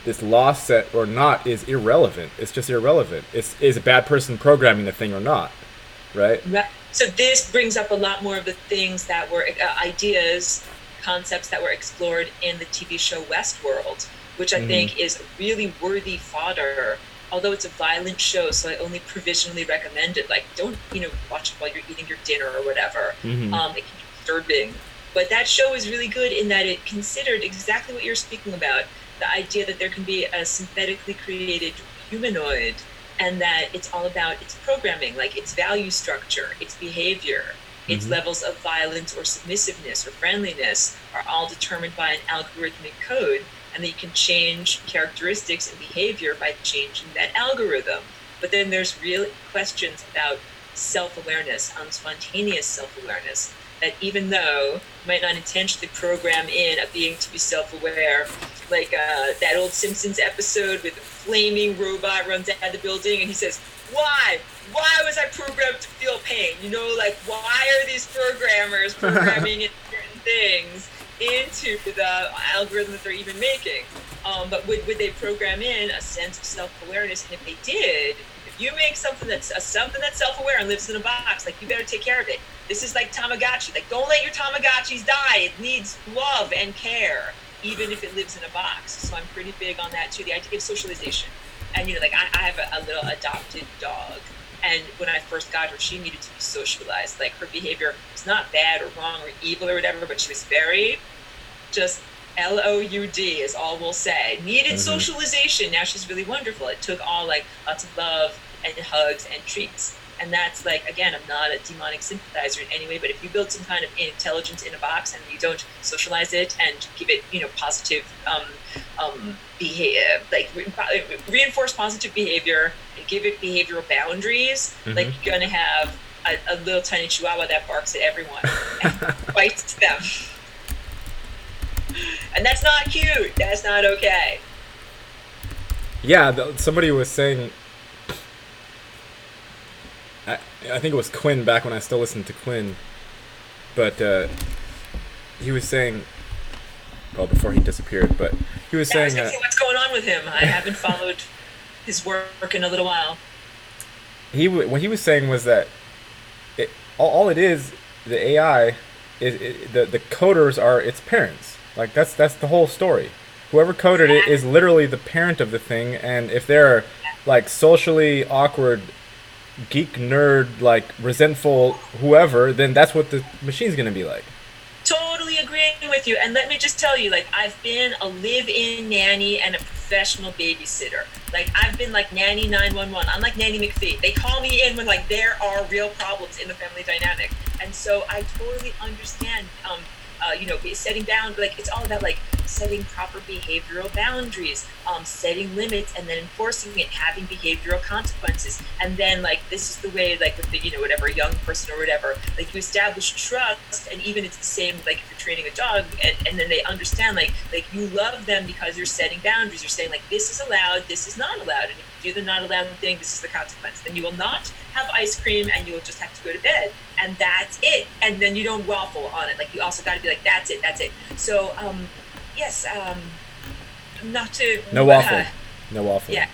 B: this law set or not is irrelevant. It's just irrelevant. Is a bad person programming the thing or not, right?
A: Right. So this brings up a lot more of the things that were ideas, concepts that were explored in the TV show Westworld, which I think is really worthy fodder. Although it's a violent show, so I only provisionally recommend it. Like, don't watch it while you're eating your dinner or whatever. It can be disturbing. But that show is really good in that it considered exactly what you're speaking about: the idea that there can be a synthetically created humanoid, and that it's all about its programming, like its value structure, its behavior, its levels of violence or submissiveness or friendliness are all determined by an algorithmic code, and that you can change characteristics and behavior by changing that algorithm. But then there's real questions about self-awareness, spontaneous self-awareness, that even though you might not intentionally program in a being to be self-aware, like that old Simpsons episode with the flaming robot runs out of the building and he says, why? Why was I programmed to feel pain? Like, why are these programmers programming in certain things into the algorithm that they're even making? But would they program in a sense of self-awareness? And if they did, if you make something that's self-aware and lives in a box, like, you better take care of it. This is like Tamagotchi. Like, don't let your Tamagotchis die. It needs love and care, even if it lives in a box. So I'm pretty big on that too. The idea of socialization. And like I have a little adopted dog. And when I first got her, she needed to be socialized. Like, her behavior was not bad or wrong or evil or whatever, but she was very just LOUD is all we'll say. Needed socialization. Now she's really wonderful. It took all like lots of love and hugs and treats. And that's like, again, I'm not a demonic sympathizer in any way, but if you build some kind of intelligence in a box and you don't socialize it and give it, positive behavior, like reinforce positive behavior and give it behavioral boundaries, like, you're going to have a little tiny chihuahua that barks at everyone and bites them. And that's not cute. That's not okay.
B: Yeah, somebody was saying, I think it was Quinn back when I still listened to Quinn, but he was saying, well, before he disappeared, but he was saying,
A: I was what's going on with him? I haven't followed his work in a little while.
B: What he was saying was that all it is, the AI, the coders are its parents. Like, that's the whole story. Whoever coded it is literally the parent of the thing, and if they're like socially awkward, geek nerd, like resentful whoever, then that's what the machine's gonna be like.
A: Totally agreeing with you. And let me just tell you, like, I've been a live-in nanny and a professional babysitter. Like, I've been like nanny 911. I'm like Nanny McPhee. They call me in when like there are real problems in the family dynamic. And so I totally understand setting down, like, it's all about like setting proper behavioral boundaries, setting limits, and then enforcing it, having behavioral consequences. And then, like, this is the way, like, with the whatever young person or whatever, like, you establish trust. And even it's the same, like, if you're training a dog, and then they understand, like you love them because you're setting boundaries. You're saying, like, this is allowed, this is not allowed, and if you do the not allowed thing, this is the consequence. Then you will not have ice cream, and you will just have to go to bed, and that's it. And then you don't waffle on it. Like, you also got to be like, that's it. So yes, not to
B: no waffle, no waffle.
A: Yeah,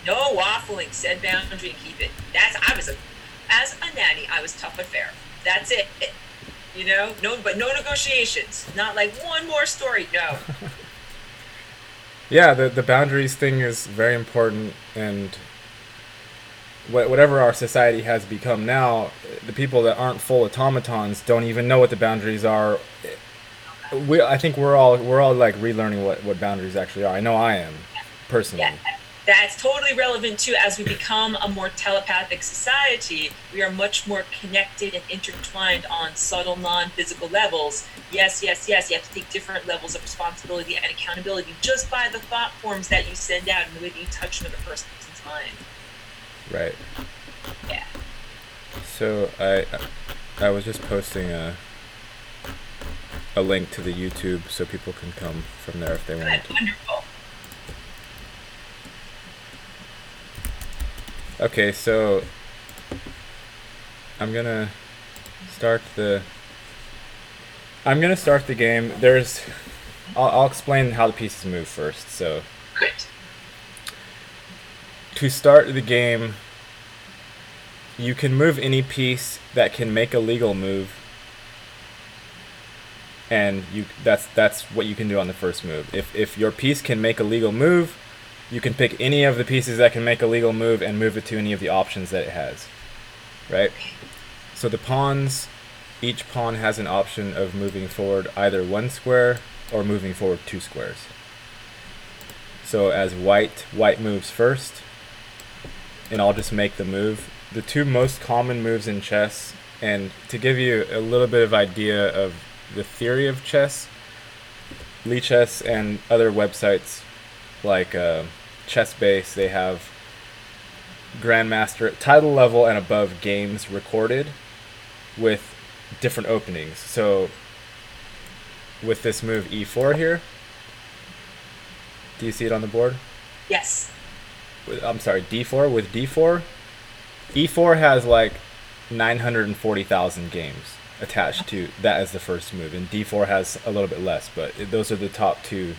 A: no waffling. Set boundary and keep it. As a nanny, I was tough but fair. That's it. No negotiations. Not like one more story. No.
B: Yeah, the boundaries thing is very important, and whatever our society has become now, the people that aren't full automatons don't even know what the boundaries are. I think we're all like relearning what boundaries actually are. I know I am, personally.
A: Yeah. That's totally relevant too. As we become a more telepathic society, we are much more connected and intertwined on subtle, non-physical levels. Yes, yes, yes. You have to take different levels of responsibility and accountability just by the thought forms that you send out and the way that you touch another person's mind.
B: Right.
A: Yeah.
B: So I was just posting a link to the YouTube so people can come from there if they
A: Good.
B: want.
A: Wonderful.
B: Okay, so I'm gonna start the game. I'll explain how the pieces move first. So
A: Good.
B: to start the game, you can move any piece that can make a legal move, and that's what you can do on the first move. If your piece can make a legal move, you can pick any of the pieces that can make a legal move and move it to any of the options that it has. Right? So the pawns, each pawn has an option of moving forward either 1 square or moving forward 2 squares. So as white moves first, and I'll just make the move. The two most common moves in chess, and to give you a little bit of idea of the theory of chess, Lichess and other websites like ChessBase, they have grandmaster title level and above games recorded with different openings. So with this move e4 here, do you see it on the board?
A: Yes.
B: I'm sorry, d4. With d4, e4 has like 940,000 games attached to that as the first move, and d4 has a little bit less, but those are the top two.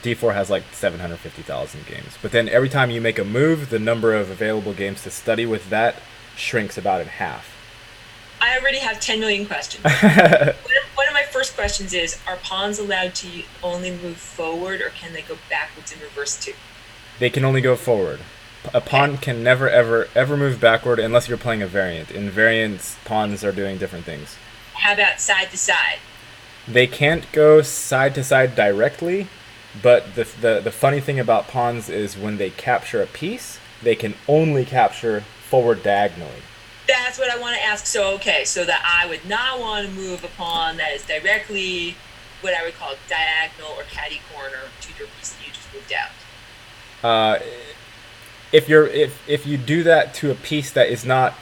B: d4 has like 750,000 games. But then every time you make a move, the number of available games to study with that shrinks about in half.
A: I already have 10 million questions. One of my first questions is, are pawns allowed to only move forward, or can they go backwards and reverse too?
B: They can only go forward. A pawn can never, ever move backward unless you're playing a variant. In variants, pawns are doing different things.
A: How about side to side?
B: They can't go side to side directly, but the funny thing about pawns is when they capture a piece, they can only capture forward diagonally.
A: That's what I want to ask. So, okay, so that I would not want to move a pawn that is directly what I would call diagonal or catty corner to your piece that you just moved out.
B: If you do that to a piece that is not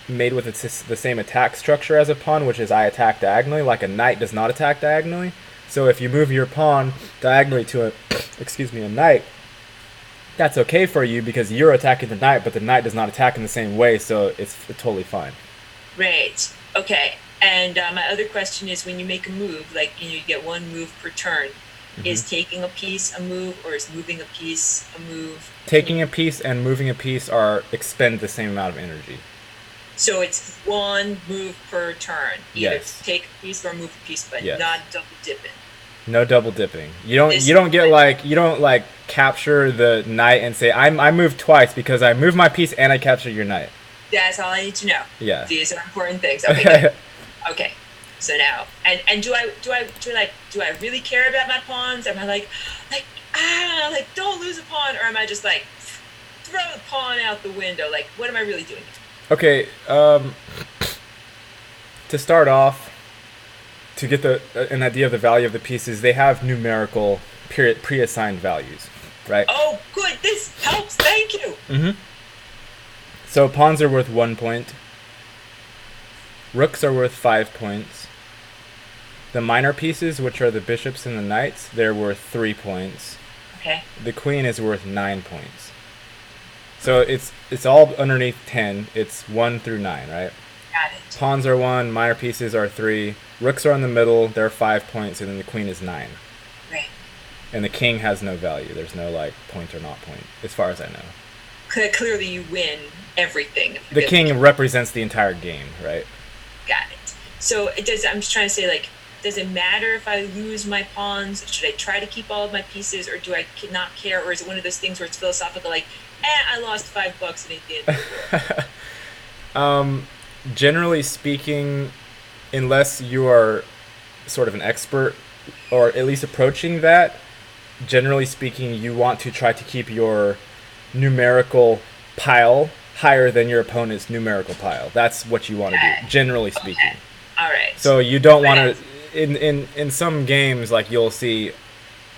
B: made with the same attack structure as a pawn, which is I attack diagonally, like a knight does not attack diagonally. So if you move your pawn diagonally to a knight, that's okay for you because you're attacking the knight, but the knight does not attack in the same way, so it's totally fine.
A: Right. Okay. And my other question is, when you make a move, like you get one move per turn, is taking a piece a move, or is moving a piece a move?
B: Taking a piece and moving a piece expend the same amount of energy.
A: So it's one move per turn. Either take a piece or move a piece, but not double dipping.
B: No double dipping. You don't capture the knight and say I moved twice because I moved my piece and I captured your knight.
A: That's all I need to know.
B: Yeah.
A: These are important things. Okay. Good. Okay. So now, and do I really care about my pawns? Am I like don't lose a pawn, or am I just like throw the pawn out the window? Like, what am I really doing?
B: Okay. To start off, to get an idea of the value of the pieces, they have numerical pre-assigned values, right?
A: Oh, good. This helps. Thank you.
B: Mm-hmm. So pawns are worth 1 point. Rooks are worth 5 points. The minor pieces, which are the bishops and the knights, they're worth 3 points.
A: Okay.
B: The queen is worth 9 points. So it's all underneath 10. It's 1 through 9, right?
A: Got it.
B: Pawns are 1, minor pieces are 3. Rooks are in the middle, they're 5 points, and then the queen is 9.
A: Right.
B: And the king has no value. There's no point or not point, as far as I know.
A: Clearly you win everything.
B: The king represents the entire game, right?
A: Got it. So I'm just trying to say, does it matter if I lose my pawns? Should I try to keep all of my pieces, or do I not care? Or is it one of those things where it's philosophical, I lost $5 and it did.
B: Generally speaking, unless you are sort of an expert, or at least approaching that, generally speaking, you want to try to keep your numerical pile higher than your opponent's numerical pile. That's what you want to do,
A: Okay.
B: generally
A: Okay.
B: speaking.
A: All right.
B: So you don't want
A: But
B: to. In some games, like you'll see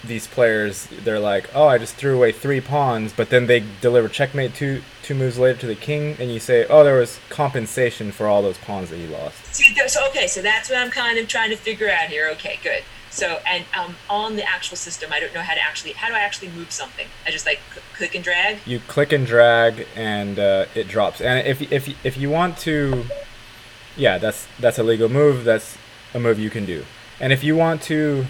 B: these players, they're like, "Oh, I just threw away 3 pawns," but then they deliver checkmate two moves later to the king, and you say, "Oh, there was compensation for all those pawns that he lost."
A: so okay, so that's what I'm kind of trying to figure out here. Okay, good. So and on the actual system, I don't know how do I actually move something? I just like click and drag.
B: You click and drag, and it drops. And if you want to, yeah, that's a legal move. That's a move you can do. And if you want to,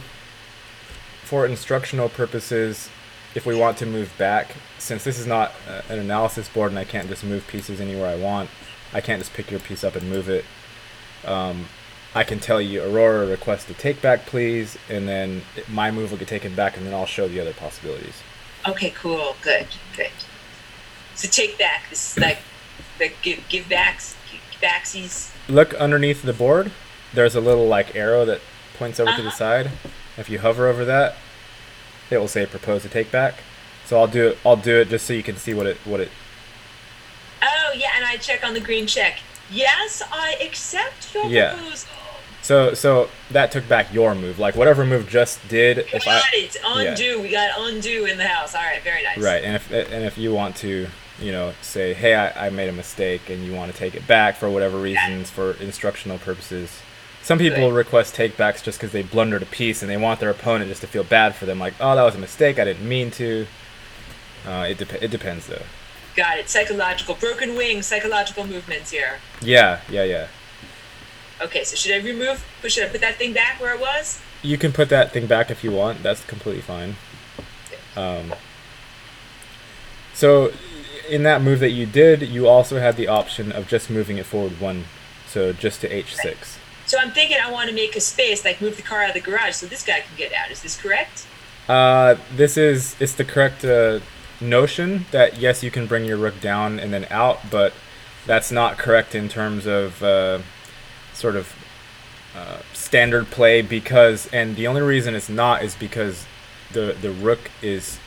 B: for instructional purposes, if we want to move back, since this is not an analysis board and I can't just move pieces anywhere I want, I can't just pick your piece up and move it. I can tell you, Aurora, request a take back, please, and then my move will get taken back, and then I'll show the other possibilities.
A: Okay, cool, good, good. So take back. This is like the give backs, backsies.
B: Look underneath the board. There's a little like arrow that points over to the
A: Uh-huh.
B: side. If you hover over that, it will say propose a take back. So I'll do it. I'll do it just so you can see what it.
A: Oh yeah, and I check on the green check. Yes, I accept your
B: Yeah.
A: proposal.
B: So that took back your move. Like whatever move just did. If I
A: Got it. Undo. We got undo in the house. All right, very nice.
B: right, and if you want to, say, hey, I made a mistake, and you want to take it back for whatever reasons, for instructional purposes. Some people
A: Good.
B: request takebacks just because they blundered a piece and they want their opponent just to feel bad for them, like, oh, that was a mistake, I didn't mean to. It depends though.
A: Got it. Psychological broken wings. Psychological movements here.
B: Yeah.
A: Okay, so should I put that thing back where it was?
B: You can put that thing back if you want. That's completely fine. So in that move that you did, you also had the option of just moving it forward one, so just to h6.
A: So I'm thinking I want to make a space, like move the car out of the garage so this guy can get out. Is this correct?
B: It's the correct notion that yes, you can bring your rook down and then out, but that's not correct in terms of sort of standard play, because, and the only reason it's not is because the rook it's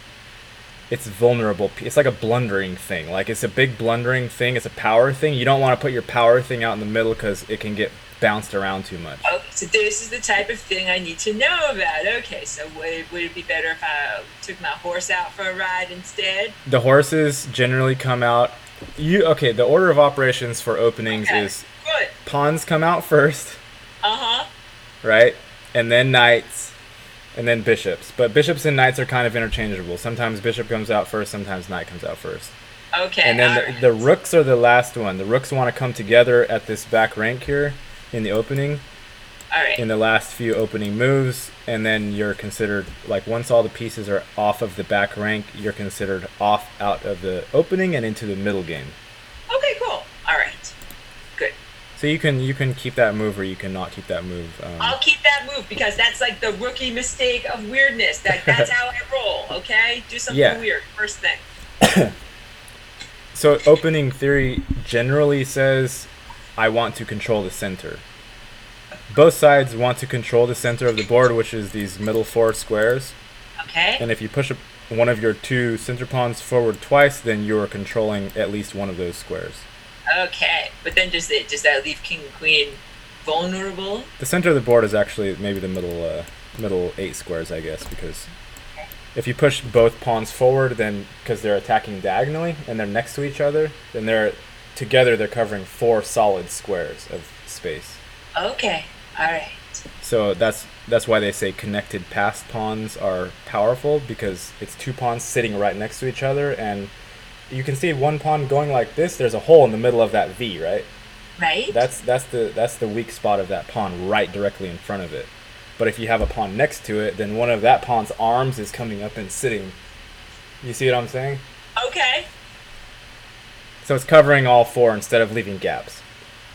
B: vulnerable. It's like a blundering thing. Like it's a big blundering thing. It's a power thing. You don't want to put your power thing out in the middle because it can get bounced around too much.
A: Okay, so this is the type of thing I need to know about. Okay, so would it be better if I took my horse out for a ride instead?
B: The horses generally come out. The order of operations for openings
A: Okay,
B: is
A: good.
B: pawns come out first,
A: Uh-huh.
B: right? And then knights, and then bishops. But bishops and knights are kind of interchangeable. Sometimes bishop comes out first, sometimes knight comes out first.
A: Okay,
B: And then
A: all right.
B: the rooks are the last one. The rooks want to come together at this back rank here in the opening,
A: All right.
B: in the last few opening moves, and then you're considered, like, once all the pieces are off of the back rank, you're considered off out of the opening and into the middle game.
A: Okay, cool. All right. Good.
B: So you can keep that move or you can not keep that move.
A: I'll keep that move because that's like the rookie mistake of weirdness. That's how I roll, okay? Do something
B: Yeah.
A: weird first thing.
B: So opening theory generally says, I want to control the center. Both sides want to control the center of the board, which is these middle 4 squares.
A: Okay?
B: And if you push one of your 2 center pawns forward twice, then you're controlling at least one of those squares.
A: Okay. But then does that leave king and queen vulnerable?
B: The center of the board is actually maybe the middle 8 squares, I guess, because if you push both pawns forward, then because they're attacking diagonally and they're next to each other, then they're covering 4 solid squares of space.
A: Okay. All right.
B: So that's why they say connected passed pawns are powerful, because it's 2 pawns sitting right next to each other, and you can see one pawn going like this. There's a hole in the middle of that V, right?
A: Right?
B: That's the weak spot of that pawn, right directly in front of it. But if you have a pawn next to it, then one of that pawn's arms is coming up and sitting. You see what I'm saying?
A: Okay.
B: So it's covering all 4 instead of leaving gaps.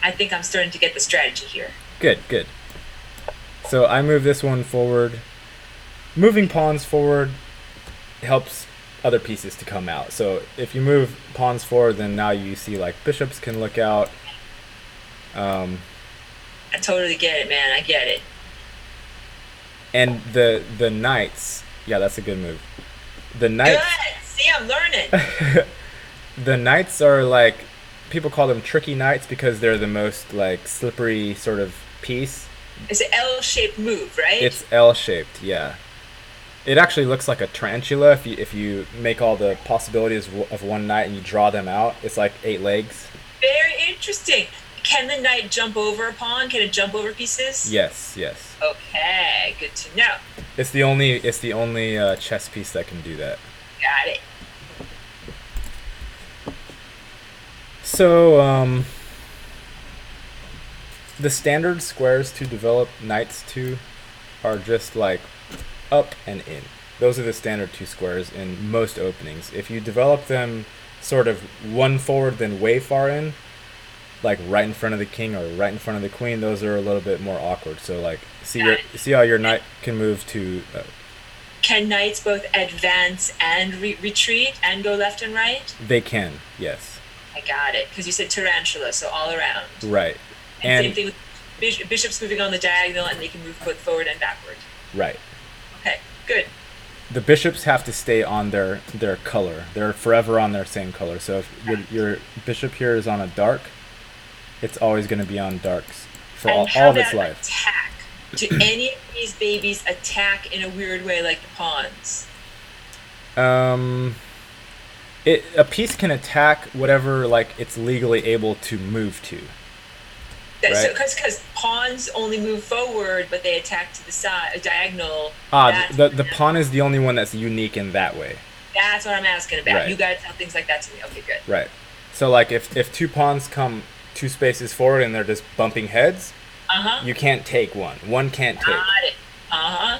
A: I think I'm starting to get the strategy here.
B: Good. So I move this one forward. Moving pawns forward helps other pieces to come out. So if you move pawns forward, then now you see like bishops can look out.
A: I totally get it, man. I get it.
B: And the knights Yeah, that's a good move. The
A: Good.
B: knights,
A: See, I'm learning.
B: the knights are like, people call them tricky knights because they're the most like slippery sort of piece.
A: It's an L-shaped move, right?
B: It's L shaped, yeah. It actually looks like a tarantula if you make all the possibilities of one knight and you draw them out. It's like 8 legs.
A: Very interesting. Can the knight jump over a pawn? Can it jump over pieces?
B: Yes, yes.
A: Okay, good to know.
B: It's the only chess piece that can do that.
A: Got it.
B: So the standard squares to develop knights to are just like up and in. Those are the standard two squares in most openings. If you develop them sort of one forward then way far in, like right in front of the king or right in front of the queen, those are a little bit more awkward. So like see how your knight can move to
A: Can knights both advance and retreat and go left and right?
B: they can, yes.
A: I got it. Because you said tarantula, so all around.
B: Right.
A: And same
B: And
A: thing with bishops moving on the diagonal, and they can move both forward and backward.
B: right.
A: Okay, good.
B: The bishops have to stay on their color. They're forever on their same color. So if your bishop here is on a dark, it's always going to be on darks for
A: And
B: all
A: how
B: of its
A: about
B: life.
A: attack? Do any of these babies attack in a weird way like the pawns?
B: Um, a piece can attack whatever like it's legally able to move to. Right.
A: Because pawns only move forward, but they attack to the side, diagonal.
B: The pawn is the only one that's unique in that way.
A: That's what I'm asking about.
B: Right.
A: You gotta tell things like that to me. Okay, good.
B: Right. So like if two pawns come 2 spaces forward and they're just bumping heads, you can't take one. One can't take.
A: Got it.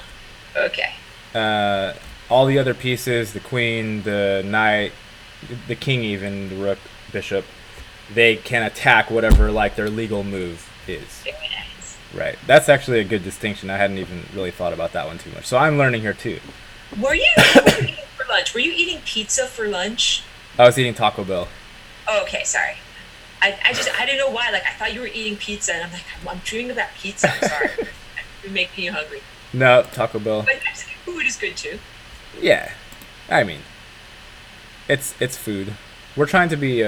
A: Okay.
B: All the other pieces, the queen, the knight, the king, even the rook, bishop, they can attack whatever like their legal move is.
A: Very nice.
B: Right. That's actually a good distinction. I hadn't even really thought about that one too much. So I'm learning here too.
A: What were you eating for lunch? Were you eating pizza for lunch?
B: I was eating Taco Bell.
A: Oh, okay, sorry. I didn't know why. Like I thought you were eating pizza, and I'm like, I'm dreaming about pizza. I'm sorry. You're making me hungry.
B: No, Taco Bell.
A: But Mexican food is good too.
B: Yeah. I mean, it's food. We're trying to be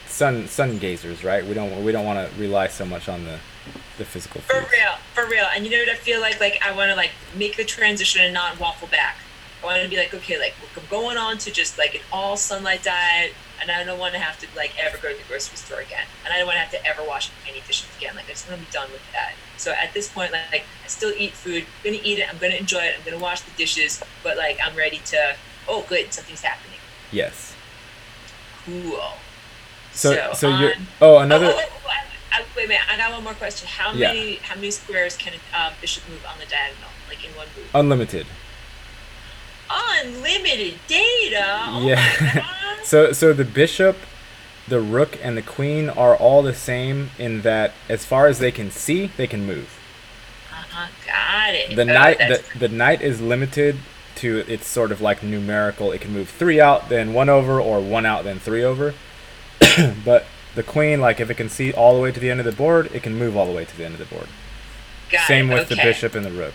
B: sun gazers, right? We don't want to rely so much on the physical food.
A: For real. And you know what I feel like? Like I want to like make the transition and not waffle back. I want to be like, okay, like I'm going on to just like an all sunlight diet, and I don't want to have to like ever go to the grocery store again, and I don't want to have to ever wash any dishes again. Like I just want to be done with that. So at this point, like I still eat food. I'm gonna eat it. I'm gonna enjoy it. I'm gonna wash the dishes, but like I'm ready to. Oh, good, something's happening.
B: Yes.
A: Cool.
B: So you're another.
A: Wait a minute. I got one more question. How
B: Yeah.
A: many squares can a bishop move on the diagonal, like in one move?
B: Unlimited.
A: Unlimited data. Oh
B: Yeah.
A: my god.
B: So the bishop, the rook, and the queen are all the same in that as far as they can see, they can move.
A: Got it.
B: The knight is limited to it's sort of like numerical. It can move 3 out, then 1 over, or 1 out, then 3 over. But the queen, like if it can see all the way to the end of the board, it can move all the way to the end of the board. Same with the bishop and the rook.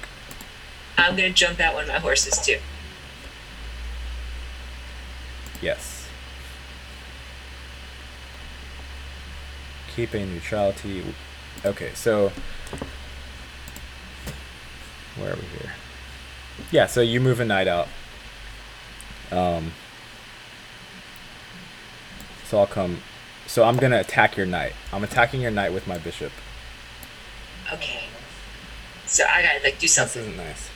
A: I'm gonna jump out one of my horses too.
B: Yes. Keep a neutrality. Okay, so where are we here? Yeah, so you move a knight out. So I'll come. So I'm gonna attack your knight. I'm attacking your knight with my bishop.
A: Okay. So I gotta like do
B: This
A: something.
B: isn't nice.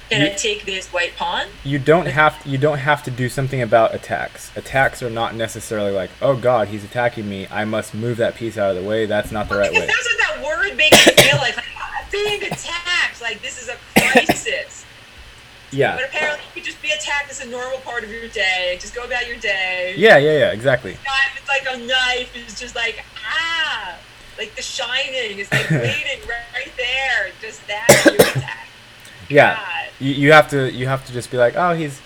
A: Can I take this white pawn?
B: You don't have to do something about attacks. Attacks are not necessarily like, oh god, he's attacking me, I must move that piece out of the way. That's not the right way.
A: That's what that word makes me feel like I'm being attacked. Like this is a crisis.
B: Yeah.
A: But apparently you could just be attacked as a normal part of your day. Just go about your day.
B: Yeah, exactly.
A: It's like a knife. It's just like, like The Shining. It's like waiting right there. Just that you attack.
B: Yeah.
A: God.
B: You have to just be like, oh, he's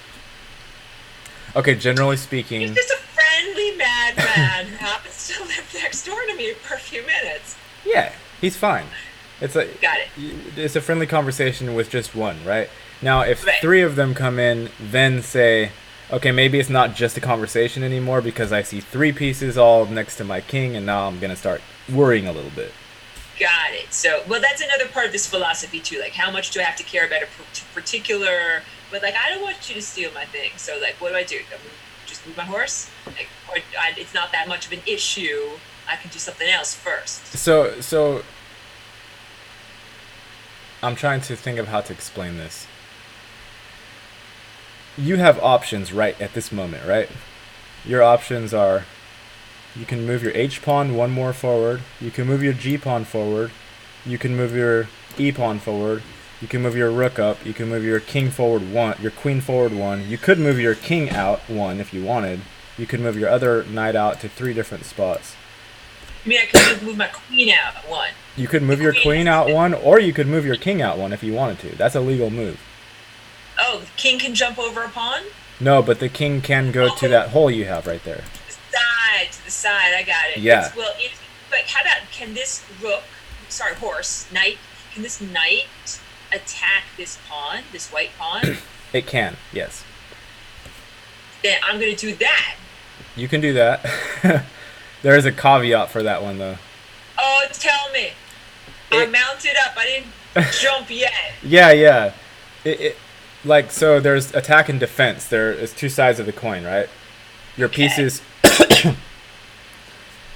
B: okay. Generally speaking,
A: He's just a friendly madman who happens to live next door to me for a few minutes.
B: yeah, he's fine. It's like
A: Got it.
B: It's a friendly conversation with just one, right? Now, if
A: Right.
B: three of them come in, then say, okay, maybe it's not just a conversation anymore because I see three pieces all next to my king, and now I'm gonna start worrying a little bit.
A: Got it. So, well, that's another part of this philosophy too. Like, how much do I have to care about a particular? But like, I don't want you to steal my thing. So, like, what do I do? Just move my horse? Like, or it's not that much of an issue. I can do something else first.
B: So I'm trying to think of how to explain this. You have options right at this moment, right? Your options are you can move your H pawn one more forward, you can move your G pawn forward, you can move your E pawn forward, you can move your rook up, you can move your king forward one, your queen forward one, you could move your king out one if you wanted, you could move your other knight out to 3 different spots.
A: I mean, I could move my queen out one.
B: You could move your queen out one, or you could move your king out one if you wanted to. That's a legal move.
A: Oh, the king can jump over a pawn?
B: No, but the king can go to that hole you have right there.
A: To the side, I got it.
B: Yeah.
A: But how about, can this horse, knight, can this knight attack this pawn, this white pawn?
B: It can, yes.
A: Then I'm going to do that.
B: You can do that. There is a caveat for that one, though.
A: Oh, tell me. I mounted up. I didn't jump yet.
B: Yeah. Like, so there's attack and defense. There is 2 sides of the coin, right? Your pieces...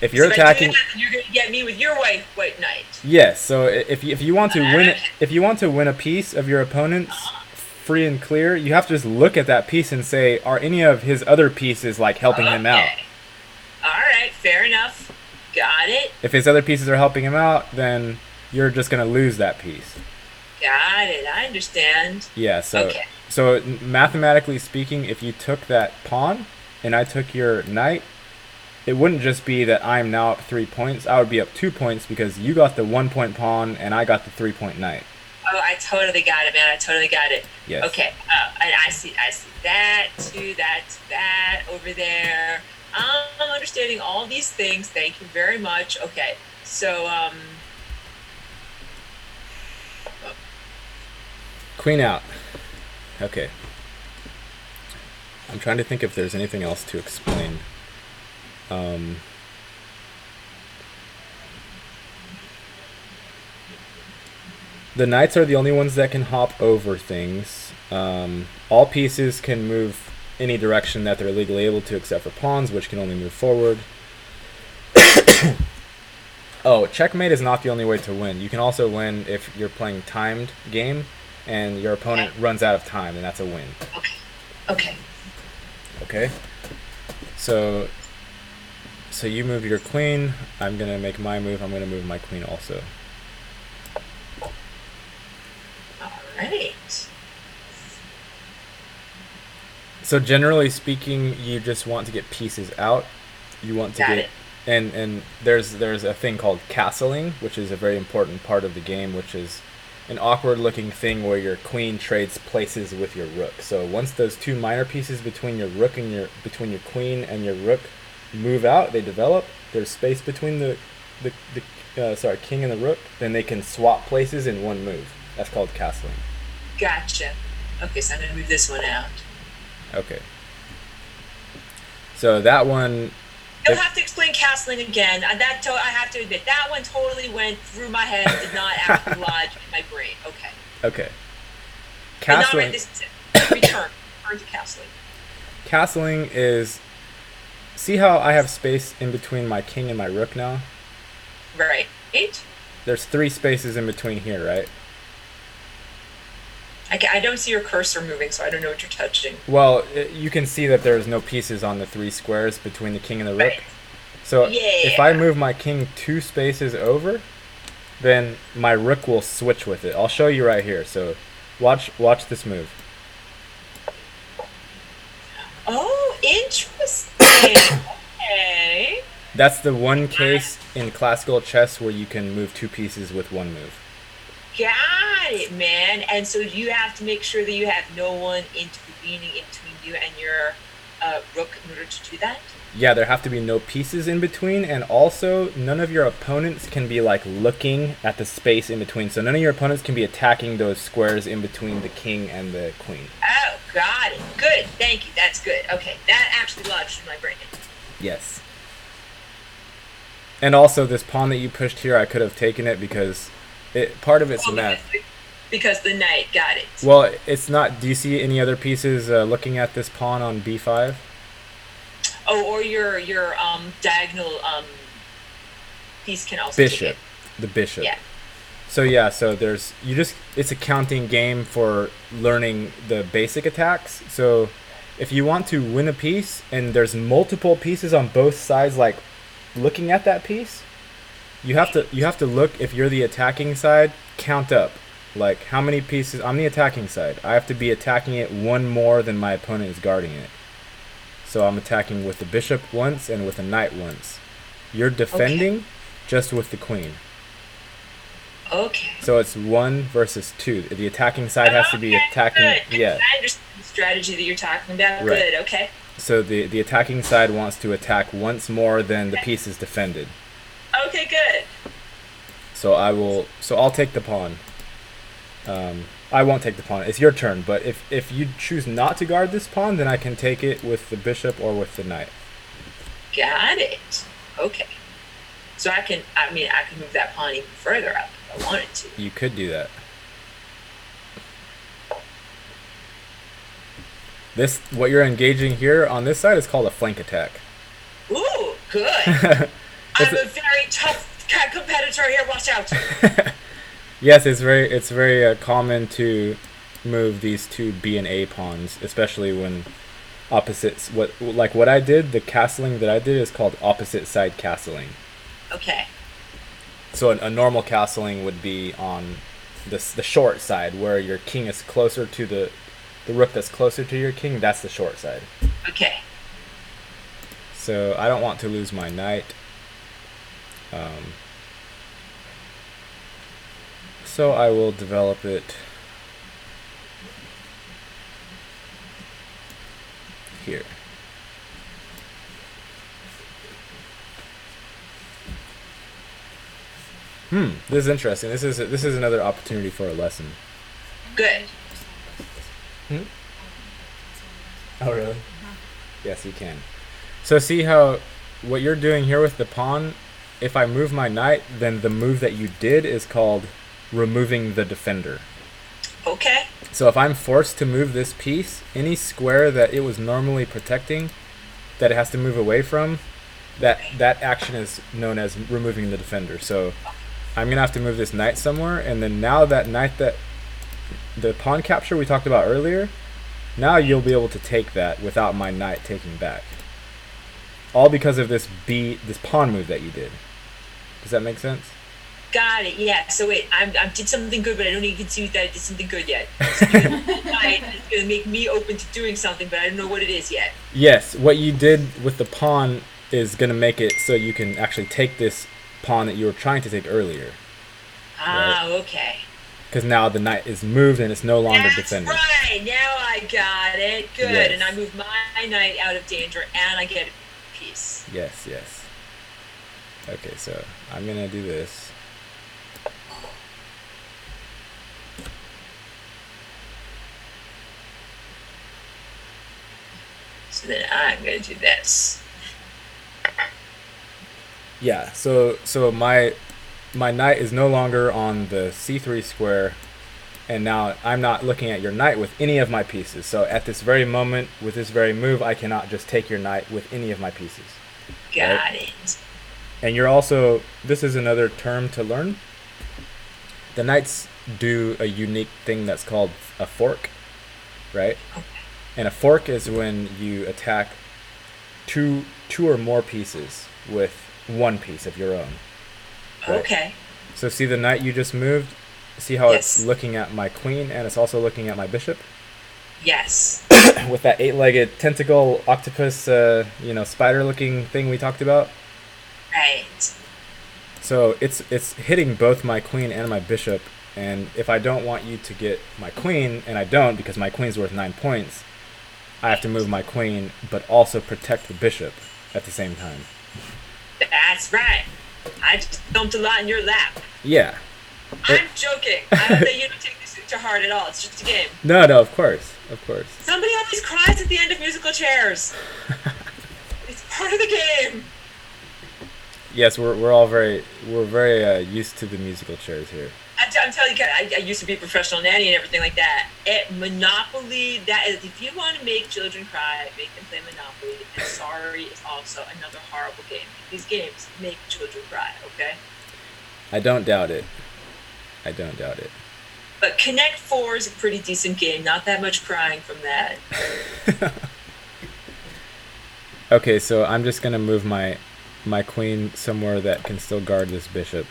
B: If you're attacking,
A: you're gonna get me with your white knight.
B: Yes. So if you want to win a piece of your opponent's free and clear, you have to just look at that piece and say, are any of his other pieces like helping him out?
A: All right, fair enough. Got it.
B: If his other pieces are helping him out, then you're just gonna lose that piece.
A: Got it. I understand.
B: Yeah. So mathematically speaking, if you took that pawn and I took your knight, it wouldn't just be that I'm now up 3 points. I would be up 2 points because you got the 1 point pawn and I got the 3 point knight.
A: Oh, I totally got it, man. I totally got it.
B: Yes.
A: Okay. And I see that too. That over there. I'm understanding all these things. Thank you very much. Okay. So,
B: Queen out. Okay. I'm trying to think if there's anything else to explain. The knights are the only ones that can hop over things. All pieces can move any direction that they're legally able to except for pawns, which can only move forward. Oh, checkmate is not the only way to win. You can also win if you're playing timed game and your opponent runs out of time, and that's a win. Okay. So you move your queen. I'm going to make my move. I'm going to move my queen also.
A: all right.
B: So generally speaking, you just want to get pieces out. You want to
A: Got
B: get
A: it.
B: and there's a thing called castling, which is a very important part of the game, which is an awkward looking thing where your queen trades places with your rook. So once those 2 minor pieces between your queen and your rook move out, they develop, there's space between the king and the rook, then they can swap places in one move. That's called castling.
A: Gotcha. Okay, so I'm gonna move this one out.
B: Okay. So that one...
A: You'll have to explain castling again. I have to admit, that one totally went through my head, did not actually lodge in my brain. Okay.
B: Castling...
A: Return to castling.
B: Castling is... See how I have space in between my king and my rook now?
A: Right.
B: There's 3 spaces in between here, right?
A: I don't see your cursor moving, so I don't know what you're touching.
B: Well, you can see that there's no pieces on the 3 squares between the king and the rook.
A: Right.
B: So if I move my king 2 spaces over, then my rook will switch with it. I'll show you right here. So watch this move.
A: Oh, interesting. Okay.
B: That's the one case in classical chess where you can move 2 pieces with 1 move.
A: Got it, man. And so you have to make sure that you have no one intervening in between you and your rook in order to do that?
B: Yeah, there have to be no pieces in between, and also none of your opponents can be like looking at the space in between. So none of your opponents can be attacking those squares in between the king and the queen.
A: Oh, got it. Good. Thank you. That's good. Okay, that actually lodged in my brain.
B: Yes. And also this pawn that you pushed here, I could have taken it because part of it's
A: Oh,
B: math.
A: because the knight got it.
B: Well, it's not. Do you see any other pieces looking at this pawn on b5?
A: Oh, or your diagonal piece can also take
B: Bishop,
A: it.
B: the bishop.
A: Yeah.
B: So yeah, so there's it's a counting game for learning the basic attacks. So if you want to win a piece and there's multiple pieces on both sides, like looking at that piece, you have to look, if you're the attacking side, count up. Like how many pieces I'm the attacking side. I have to be attacking it one more than my opponent is guarding it. So I'm attacking with the bishop once and with the knight once. You're defending just with the queen.
A: Okay.
B: So it's 1 versus 2. The attacking side has to be attacking.
A: Good.
B: Yeah.
A: I understand the strategy that you're talking about.
B: Right.
A: Good. Okay.
B: So the attacking side wants to attack once more than the piece is defended.
A: Okay. Good.
B: So I'll take the pawn. I won't take the pawn. It's your turn, but if you choose not to guard this pawn, then I can take it with the bishop or with the knight.
A: Got it. Okay. So I can move that pawn even further up if I wanted to.
B: You could do that. What you're engaging here on this side is called a flank attack.
A: Ooh, good. I'm a very tough competitor here. Watch out.
B: Yes, it's very common to move these two B and A pawns, especially when opposites. What I did, the castling that I did is called opposite side castling.
A: Okay.
B: So a normal castling would be on the short side, where your king is closer to the rook that's closer to your king. That's the short side.
A: Okay.
B: So I don't want to lose my knight. So I will develop it here. This is interesting. This is another opportunity for a lesson.
A: Good.
B: Oh really? Yes, you can. So see how what you're doing here with the pawn, if I move my knight, then the move that you did is called removing the defender.
A: Okay.
B: So if I'm forced to move this piece, any square that it was normally protecting, that it has to move away from, that action is known as removing the defender. So I'm going to have to move this knight somewhere, and then now that knight, that the pawn capture we talked about earlier, now you'll be able to take that without my knight taking back. All because of this pawn move that you did. Does that make sense?
A: Got it. Yeah. So wait, I did something good, but I don't even see that I did something good yet. So it's gonna make me open to doing something, but I don't know what it is yet.
B: Yes, what you did with the pawn is gonna make it so you can actually take this pawn that you were trying to take earlier.
A: Ah, right? Okay.
B: Because now the knight is moved and it's no longer defended.
A: That's right. Now I got it. Good.
B: Yes.
A: And I move my knight out of danger, and I get a piece.
B: Yes. Yes. Okay, so I'm gonna do this.
A: So then I'm going to do this.
B: Yeah, so my knight is no longer on the c3 square, and now I'm not looking at your knight with any of my pieces. So at this very moment, with this very move, I cannot just take your knight with any of my pieces.
A: Got it.
B: And you're also, this is another term to learn. The knights do a unique thing that's called a fork, right?
A: Okay.
B: And a fork is when you attack two or more pieces with one piece of your own. Right?
A: Okay.
B: So see the knight you just moved? See how
A: Yes.
B: it's looking at my queen and it's also looking at my bishop?
A: Yes.
B: With that 8-legged tentacle octopus, spider-looking thing we talked about?
A: Right.
B: So it's hitting both my queen and my bishop, and if I don't want you to get my queen, and I don't because my queen's worth 9 points, I have to move my queen, but also protect the bishop. at the same time.
A: That's right. I just dumped a lot in your lap.
B: Yeah.
A: I'm joking. I don't think you don't take this to heart at all. It's just a game.
B: No, no, of course, of course.
A: Somebody always cries at the end of musical chairs. It's part of the game.
B: Yes, we're very used to the musical chairs here.
A: I'm telling you, I used to be a professional nanny and everything like that. Monopoly, that is, if you want to make children cry, make them play Monopoly. And Sorry is also another horrible game. These games make children cry, okay?
B: I don't doubt it. I don't doubt it.
A: But Connect 4 is a pretty decent game. Not that much crying from that.
B: Okay, so I'm just gonna move my queen somewhere that can still guard this bishop.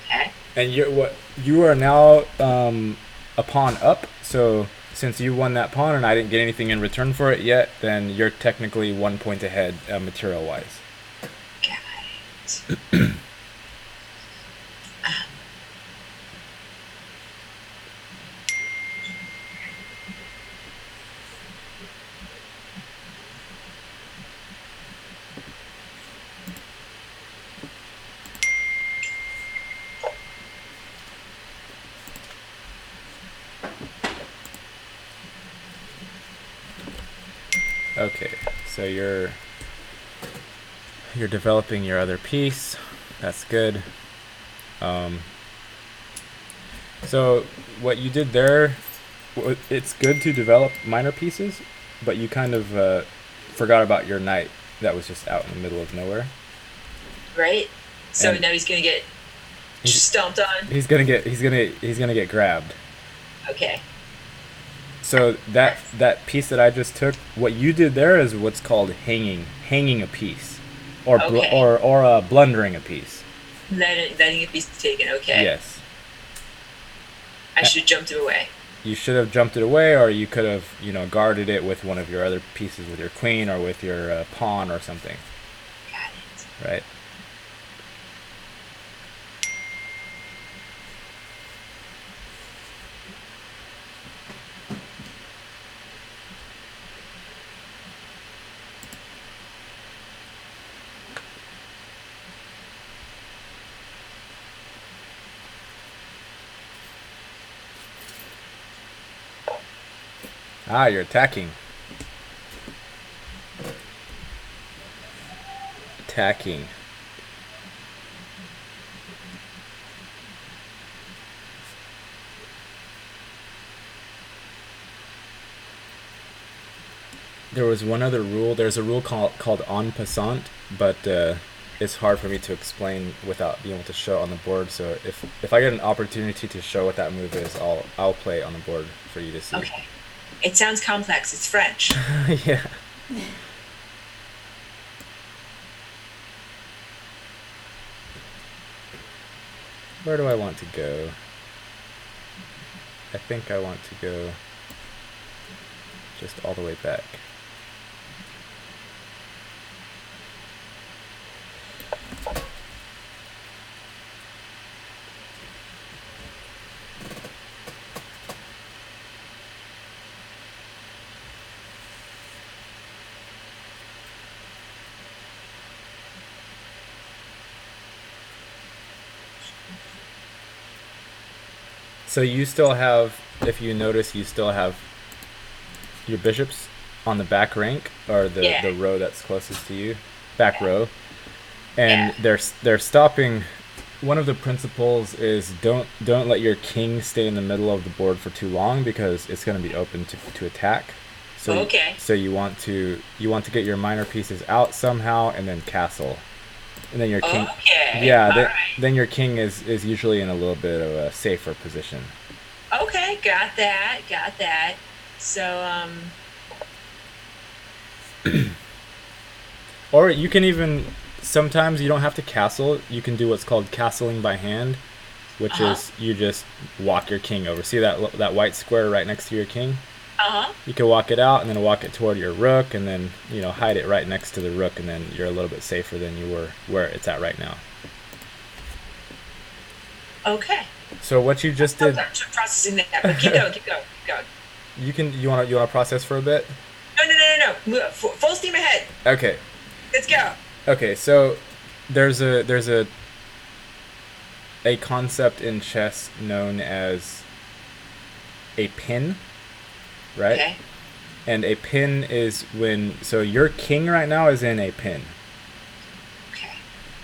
A: Okay.
B: And you are now a pawn up. So since you won that pawn and I didn't get anything in return for it yet, then you're technically 1 point ahead material wise.
A: Got it.
B: Okay, so you're developing your other piece. That's good. So what you did there, it's good to develop minor pieces, but you kind of forgot about your knight that was just out in the middle of nowhere.
A: Right? So
B: And
A: now he's going to get stomped on.
B: he's gonna get grabbed.
A: Okay.
B: So that piece that I just took, what you did there is what's called hanging a piece, or
A: Okay.
B: or blundering a piece.
A: Letting it be taken, okay.
B: Yes.
A: I should have jumped it away.
B: You should have jumped it away, or you could have, guarded it with one of your other pieces, with your queen or with your pawn or something,
A: Got it.
B: right? Ah, you're attacking. Attacking. There was one other rule. There's a rule called en passant, but it's hard for me to explain without being able to show it on the board. So if I get an opportunity to show what that move is, I'll play it on the board for you to see.
A: Okay. It sounds complex. It's French.
B: Yeah. Where do I want to go? I think I want to go just all the way back. So you still have, if you notice, you still have your bishops on the back rank, or the row that's closest to you, back row, and they're stopping. One of the principles is don't let your king stay in the middle of the board for too long, because it's going to be open to attack. So so you want to get your minor pieces out somehow, and then castle. And then your king, then your king is usually in a little bit of a safer position.
A: Okay, got that. So,
B: Or you can even, sometimes you don't have to castle. You can do what's called castling by hand, which is you just walk your king over. See that white square right next to your king? You can walk it out and then walk it toward your rook, and then hide it right next to the rook, and then you're a little bit safer than you were where it's at right now.
A: Okay.
B: So what you just did.
A: I'm processing that, but keep going.
B: You want to process for a bit?
A: No. Full steam ahead.
B: Okay.
A: Let's go.
B: Okay, so there's a concept in chess known as a pin, right?
A: Okay.
B: And a pin is when so your king right now is in a pin.
A: Okay.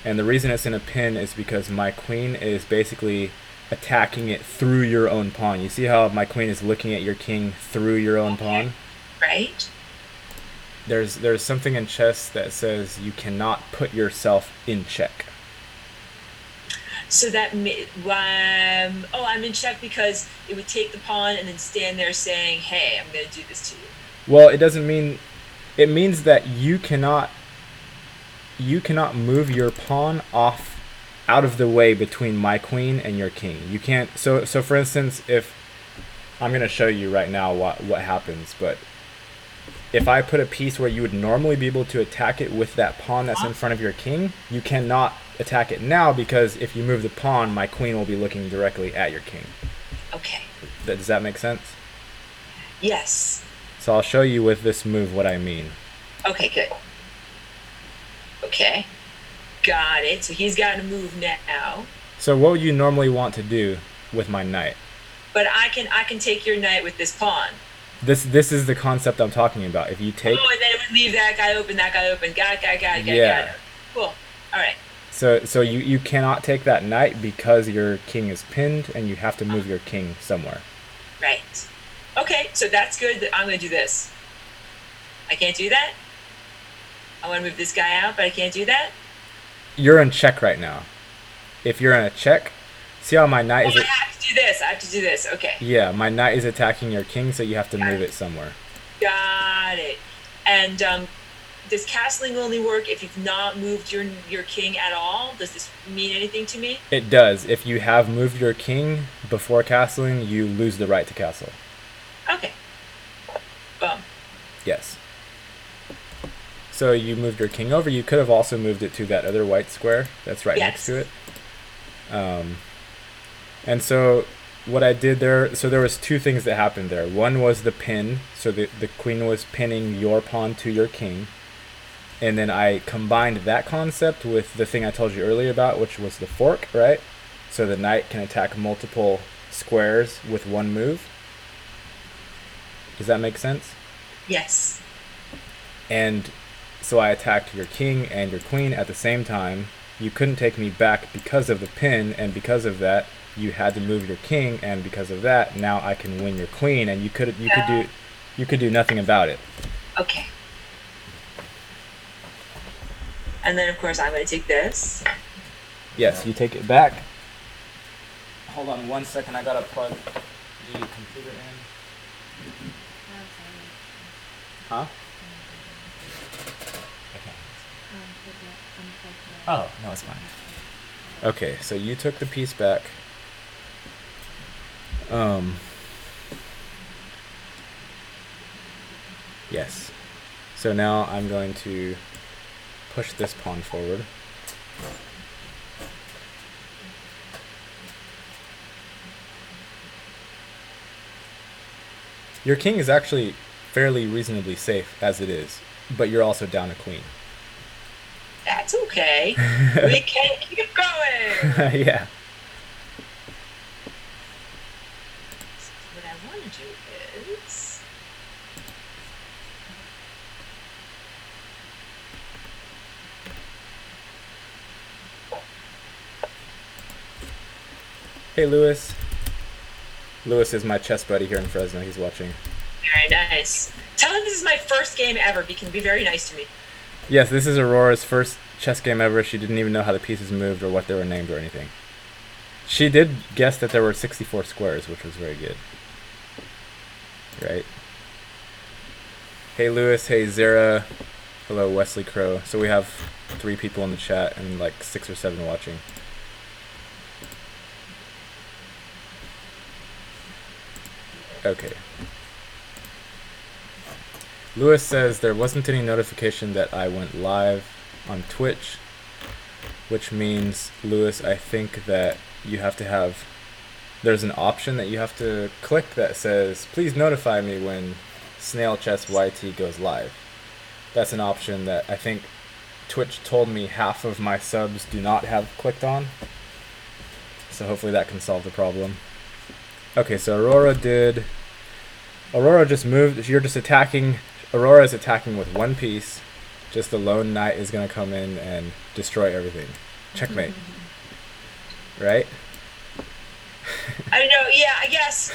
B: And the reason it's in a pin is because my queen is basically attacking it through your own pawn. You see how my queen is looking at your king through your own pawn?
A: Right.
B: There's something in chess that says you cannot put yourself in check.
A: So I'm in check because it would take the pawn and then stand there saying, "Hey, I'm going to do this to you."
B: Well, it doesn't mean it means that you cannot move your pawn off out of the way between my queen and your king. You can't so for instance, if I'm going to show you right now what happens, but if I put a piece where you would normally be able to attack it with that pawn that's in front of your king, you cannot attack it now because if you move the pawn, my queen will be looking directly at your king.
A: Okay.
B: Does that make sense?
A: Yes.
B: So I'll show you with this move what I mean.
A: Okay, good. Okay. Got it. So he's got to move now.
B: So what would you normally want to do with my knight?
A: But I can take your knight with this pawn.
B: This is the concept I'm talking about. If you take
A: Oh, and then it would leave that guy open, that guy open. Got it.
B: Yeah.
A: Cool. All right.
B: so you cannot take that knight because your king is pinned and you have to move your king somewhere.
A: Right. Okay, so that's good. I'm going to do this. I can't do that? I want to move this guy out, but I can't do that?
B: You're in check right now. If you're in a check, see how my knight is
A: I have to do this. I have to do this. Okay.
B: Yeah, my knight is attacking your king, so you have to move it somewhere.
A: Got it. And does castling only work if you've not moved your king at all? Does this mean anything to me?
B: It does. If you have moved your king before castling, you lose the right to castle.
A: Okay. Boom.
B: Yes. So you moved your king over. You could have also moved it to that other white square that's right next to it. And so what I did there, so there was two things that happened there. One was the pin, so the queen was pinning your pawn to your king. And then I combined that concept with the thing I told you earlier about, which was the fork, right? So the knight can attack multiple squares with one move. Does that make sense?
A: Yes.
B: And so I attacked your king and your queen at the same time. You couldn't take me back because of the pin, and because of that, you had to move your king, and because of that, now I can win your queen, and you could do nothing about it.
A: Okay. And then of course I'm going to take this.
B: Yes, you take it back. Hold on 1 second. I gotta plug the computer in. Huh? Oh, no, it's fine. Okay, so you took the piece back. Yes. So now I'm going to push this pawn forward. Your king is actually fairly reasonably safe as it is, but you're also down a queen.
A: That's okay. We can keep going.
B: Yeah.
A: So what I want to do is
B: Hey, Lewis. Lewis is my chess buddy here in Fresno. He's watching.
A: very nice. Tell him this is my first game ever. He can be very nice to me.
B: Yes, this is Aurora's first chess game ever. She didn't even know how the pieces moved or what they were named or anything. She did guess that there were 64 squares, which was very good. Right? Hey, Lewis. Hey, Zara. Hello, Wesley Crow. So we have 3 people in the chat and like 6 or 7 watching. Okay. Lewis says there wasn't any notification that I went live on Twitch, which means, Lewis, I think that you have to have, there's an option that you have to click that says, please notify me when Snail Chess YT goes live. that's an option that I think Twitch told me half of my subs do not have clicked on. So hopefully that can solve the problem. Okay, so Aurora just moved. You're just attacking. Aurora is attacking with one piece. Just the lone knight is going to come in and destroy everything. Checkmate. Right?
A: I don't know. Yeah, I guess.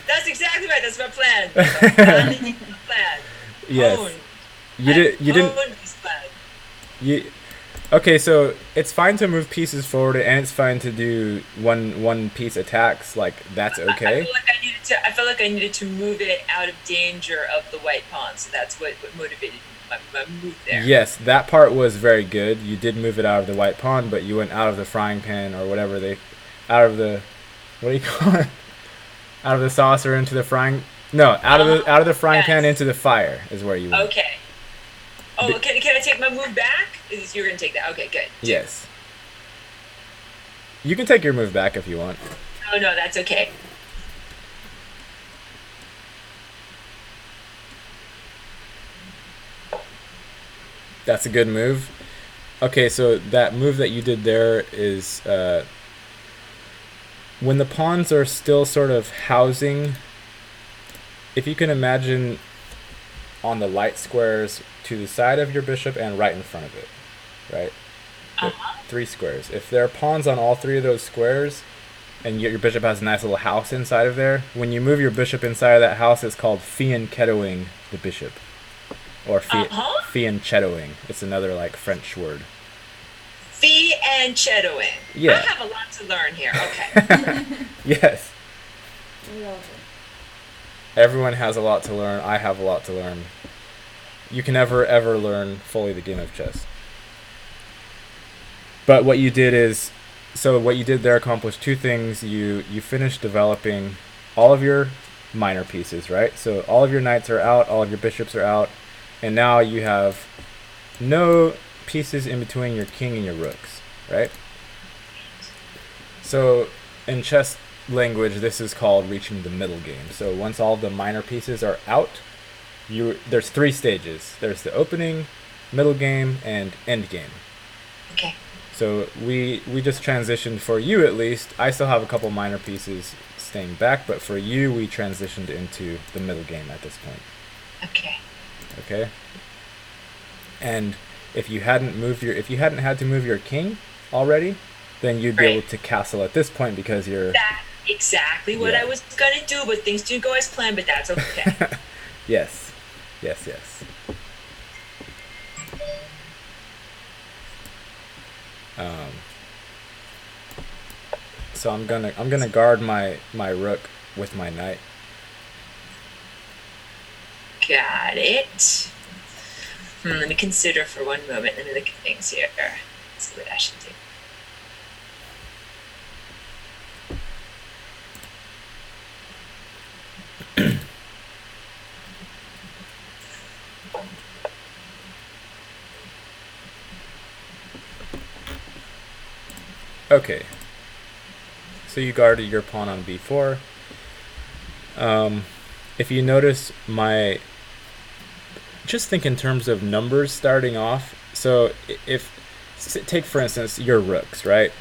A: That's exactly right. That's my plan. Plan.
B: Yes.
A: Own.
B: You didn't.
A: Own this plan.
B: You. Okay, so it's fine to move pieces forward, and it's fine to do one piece attacks. Like that's okay.
A: I felt like I needed to move it out of danger of the white pawn. So that's what motivated my move there.
B: Yes, that part was very good. You did move it out of the white pawn, but you went out of the frying pan or whatever out of the, what do you call it? Out of the saucer into the frying. No, out of the frying pan into the fire is where you went.
A: Okay. Oh, can I take my move back? You're gonna take that? Okay, good.
B: Yes. You can take your move back if you want.
A: Oh no, that's okay.
B: That's a good move. Okay, so that move that you did there is when the pawns are still sort of housing. If you can imagine on the light squares to the side of your bishop and right in front of it, right? 3 squares. If there are pawns on all 3 of those squares, and your bishop has a nice little house inside of there, when you move your bishop inside of that house, it's called fianchettoing the bishop, or fianchettoing. It's another like French word.
A: Fianchettoing.
B: Yeah.
A: I have a lot to learn here. Okay.
B: Yes.
C: We all do.
B: Everyone has a lot to learn. I have a lot to learn. You can never, ever learn fully the game of chess. But what you did is, so what you did there accomplished 2 things. You finished developing all of your minor pieces, right? So all of your knights are out, all of your bishops are out, and now you have no pieces in between your king and your rooks, right? So in chess language, this is called reaching the middle game. So once all the minor pieces are out, there's 3 stages. There's the opening, middle game, and end game.
A: Okay.
B: So we just transitioned, for you at least. I still have a couple minor pieces staying back, but for you, we transitioned into the middle game at this point.
A: Okay.
B: Okay. And if you hadn't had to move your king already, then you'd be able to castle at this point because you're.
A: That's exactly what I was gonna do, but things didn't go as planned. But that's okay.
B: Yes. So I'm gonna guard my rook with my knight.
A: Got it. Let me consider for one moment. Let me look at things here. Let's see what I should do.
B: Okay. So you guarded your pawn on b4. If you notice just think in terms of numbers starting off. So take for instance your rooks, right?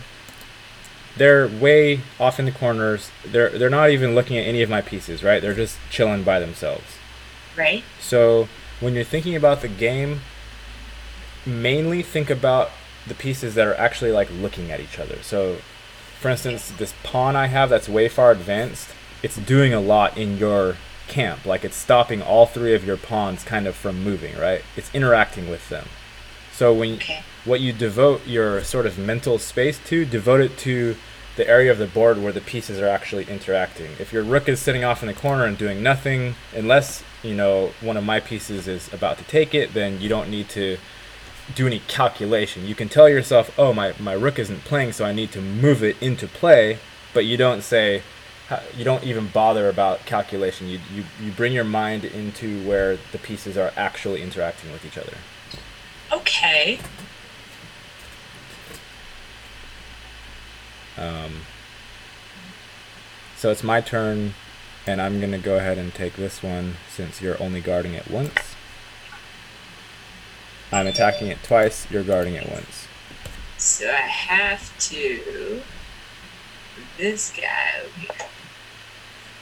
B: They're way off in the corners. They're not even looking at any of my pieces, right? They're just chilling by themselves.
A: Right.
B: So when you're thinking about the game, mainly think about the pieces that are actually like looking at each other. So for instance, this pawn I have that's way far advanced, it's doing a lot in your camp. Like it's stopping all 3 of your pawns kind of from moving, right? It's interacting with them. So what you devote your sort of mental space to, devote it to the area of the board where the pieces are actually interacting. If your rook is sitting off in the corner and doing nothing, unless, one of my pieces is about to take it, then you don't need to do any calculation. You can tell yourself, oh, my rook isn't playing, so I need to move it into play, but you don't even bother about calculation. You bring your mind into where the pieces are actually interacting with each other.
A: Okay.
B: So it's my turn. And I'm going to go ahead and take this one since you're only guarding it once. I'm attacking it twice, you're guarding it once.
A: So I have to this guy over here.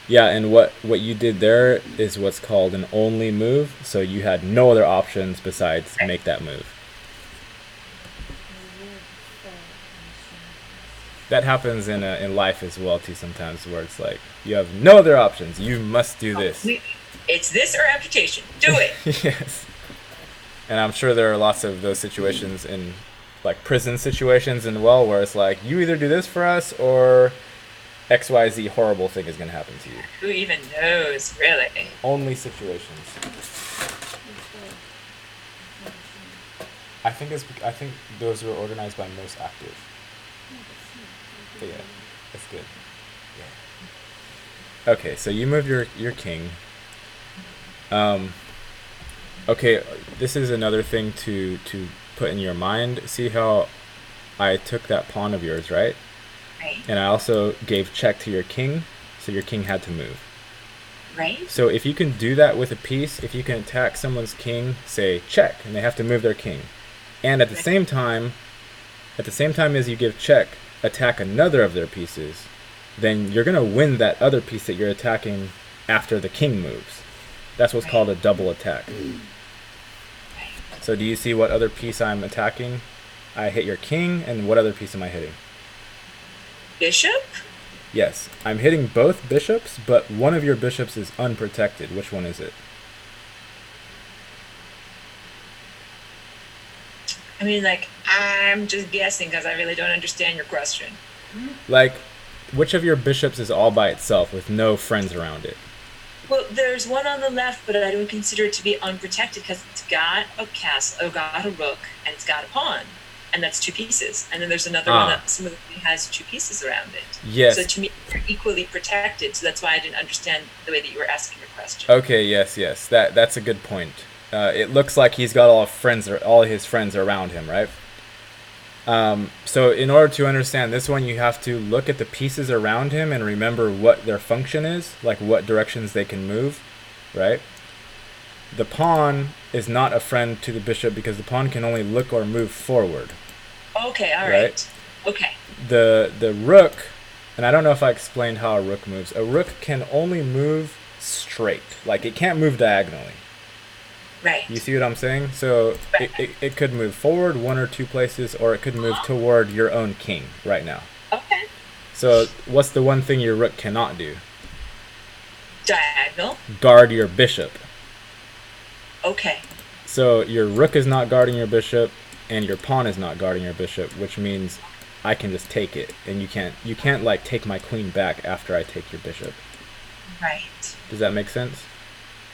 B: Yeah, and what you did there is what's called an only move, so you had no other options besides make that move. That happens in life as well too sometimes, where it's like you have no other options. You must do this.
A: It's this or amputation. Do it.
B: Yes. And I'm sure there are lots of those situations in like prison situations and well where it's like you either do this for us or XYZ horrible thing is going to happen to you.
A: Who even knows, really?
B: Only situations. I think those were organized by most active. But yeah, that's good. Yeah. Okay, so you moved your king. Okay, this is another thing to put in your mind. See how I took that pawn of yours, right?
A: Right.
B: And I also gave check to your king, so your king had to move.
A: Right.
B: So if you can do that with a piece, if you can attack someone's king, say check, and they have to move their king. And at the same time as you give check, attack another of their pieces, then you're going to win that other piece that you're attacking after the king moves. That's what's called a double attack. So do you see what other piece I'm attacking? I hit your king, and what other piece am I hitting?
A: Bishop?
B: Yes, I'm hitting both bishops, but one of your bishops is unprotected. Which one is it?
A: I mean, like, I'm just guessing because I really don't understand your question.
B: Like, which of your bishops is all by itself with no friends around it?
A: Well, there's one on the left, but I don't consider it to be unprotected because it's got a castle, got a rook, and it's got a pawn. And that's two pieces. And then there's another one that similarly has two pieces around it.
B: Yes.
A: So to me, they're equally protected. So that's why I didn't understand the way that you were asking your question.
B: Okay, yes. That's a good point. It looks like he's got all his friends around him, right? So in order to understand this one, you have to look at the pieces around him and remember what their function is, like what directions they can move, right? The pawn is not a friend to the bishop because the pawn can only look or move forward.
A: Okay, all right. Okay.
B: The rook, and I don't know if I explained how a rook moves. A rook can only move straight, like it can't move diagonally.
A: Right.
B: You see what I'm saying? So
A: Right.
B: it could move forward one or two places, or it could move toward your own king right now.
A: Okay.
B: So what's the one thing your rook cannot do?
A: Diagonal.
B: Guard your bishop.
A: Okay.
B: So your rook is not guarding your bishop, and your pawn is not guarding your bishop, which means I can just take it, and you can't like take my queen back after I take your bishop.
A: Right.
B: Does that make sense?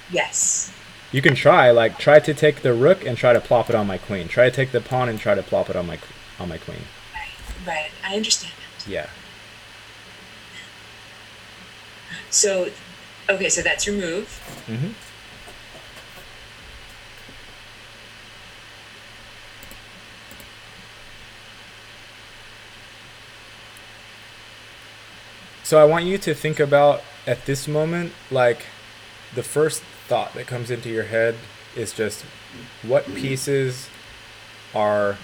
A: Yes.
B: You can try to take the rook and try to plop it on my queen. Try to take the pawn and try to plop it on my queen.
A: Right. I understand that.
B: Yeah.
A: So, okay, so that's your move.
B: Mm-hmm. So I want you to think about at this moment, like the first thought that comes into your head is just what pieces are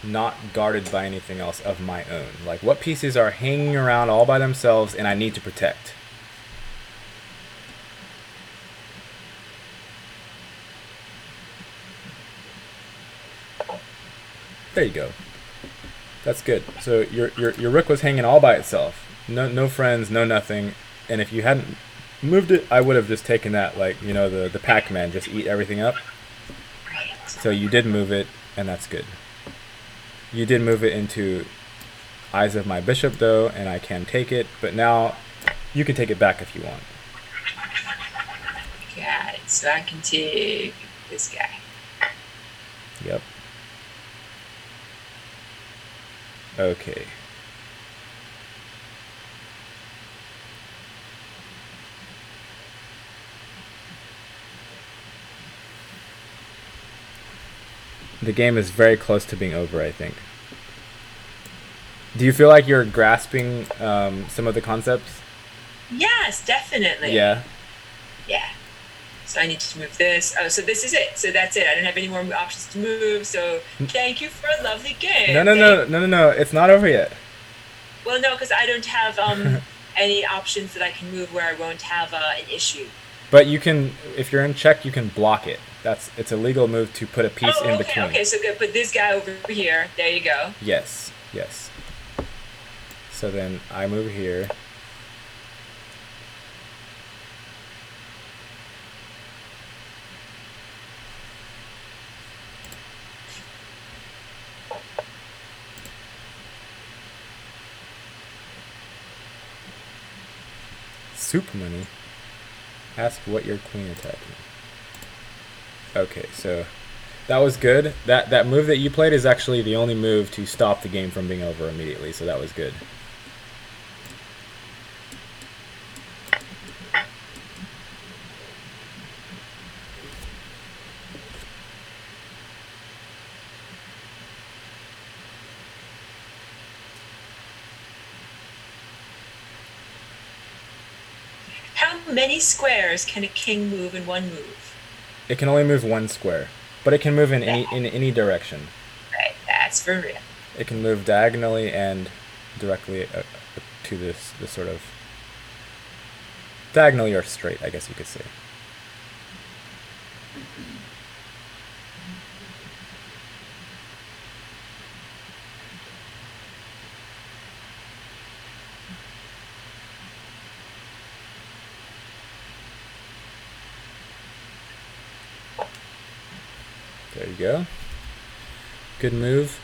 B: not guarded by anything else of my own. Like what pieces are hanging around all by themselves and I need to protect. There you go. That's good. So your rook was hanging all by itself. No friends, no nothing. And if you hadn't moved it, I would have just taken that, like, you know, the Pac-Man, just eat everything up. So you did move it, and that's good. You did move it into eyes of my bishop, though, and I can take it. But now you can take it back if you want.
A: Got it. So I can take this guy.
B: Yep. Okay. The game is very close to being over, I think. Do you feel like you're grasping some of the concepts?
A: Yes, definitely.
B: Yeah.
A: Yeah. So I need to move this. Oh, so this is it. So that's it. I don't have any more options to move. So thank you for a lovely
B: No,
A: game.
B: no, no, no, no, no. It's not over yet.
A: Well, no, because I don't have any options that I can move where I won't have an issue.
B: But you can, if you're in check, you can block it. It's a legal move to put a piece in
A: Oh, okay,
B: between.
A: okay. So good. Put this guy over here. There you go.
B: Yes, yes. So then I move here. Soup money. Ask what your queen attacking. Okay, so that was good. That move that you played is actually the only move to stop the game from being over immediately, so that was good.
A: How many squares can a king move in one move?
B: It can only move one square, but it can move in
A: That,
B: any direction.
A: right, that's for real.
B: It can move diagonally and directly to this sort of diagonally or straight, I guess you could say. There you go. Good move.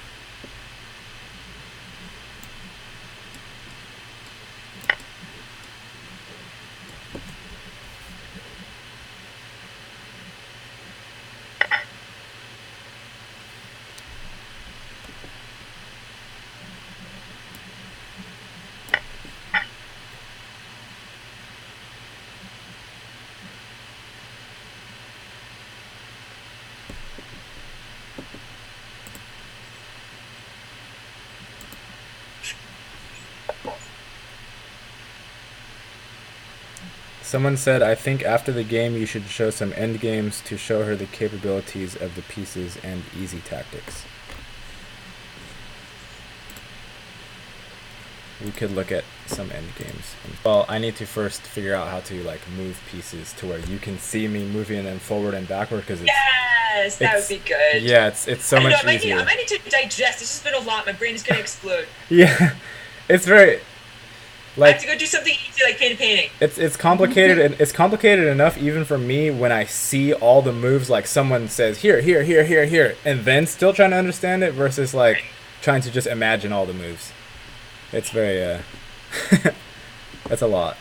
B: Someone said, I think after the game you should show some end games to show her the capabilities of the pieces and easy tactics. We could look at some end games. Well, I need to first figure out how to like move pieces to where you can see me moving them forward and backward because
A: Yes, that would be good.
B: yeah, it's so
A: I don't know.
B: much easier.
A: I might need to digest. This has been a lot. My brain is going to explode.
B: Yeah, it's very
A: I have
B: like
A: to go do something easy like paint a painting.
B: it's complicated and it's complicated enough even for me when I see all the moves like someone says here here here here here and then still trying to understand it versus like trying to just imagine all the moves. It's very that's a lot.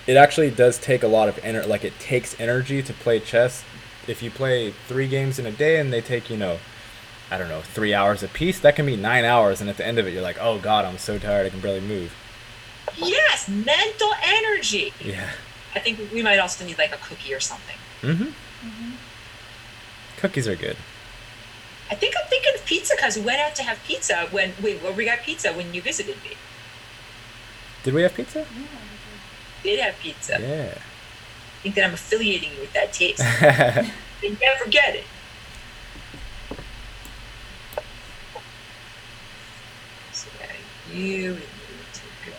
B: It actually does take a lot of energy. Like it takes energy to play chess. If you play 3 games in a day and they take I don't know 3 hours a piece, that can be 9 hours. And at the end of it, you're like, oh god, I'm so tired, I can barely move.
A: Yes, mental energy.
B: Yeah.
A: I think we might also need like a cookie or something.
B: Mm-hmm. Cookies are good.
A: I think I'm thinking of pizza because we went out to have pizza we got pizza when you visited me.
B: Did we have pizza?
C: Yeah.
A: Did have pizza.
B: Yeah.
A: I think that I'm affiliating you with that taste. You never get it. So you need to go.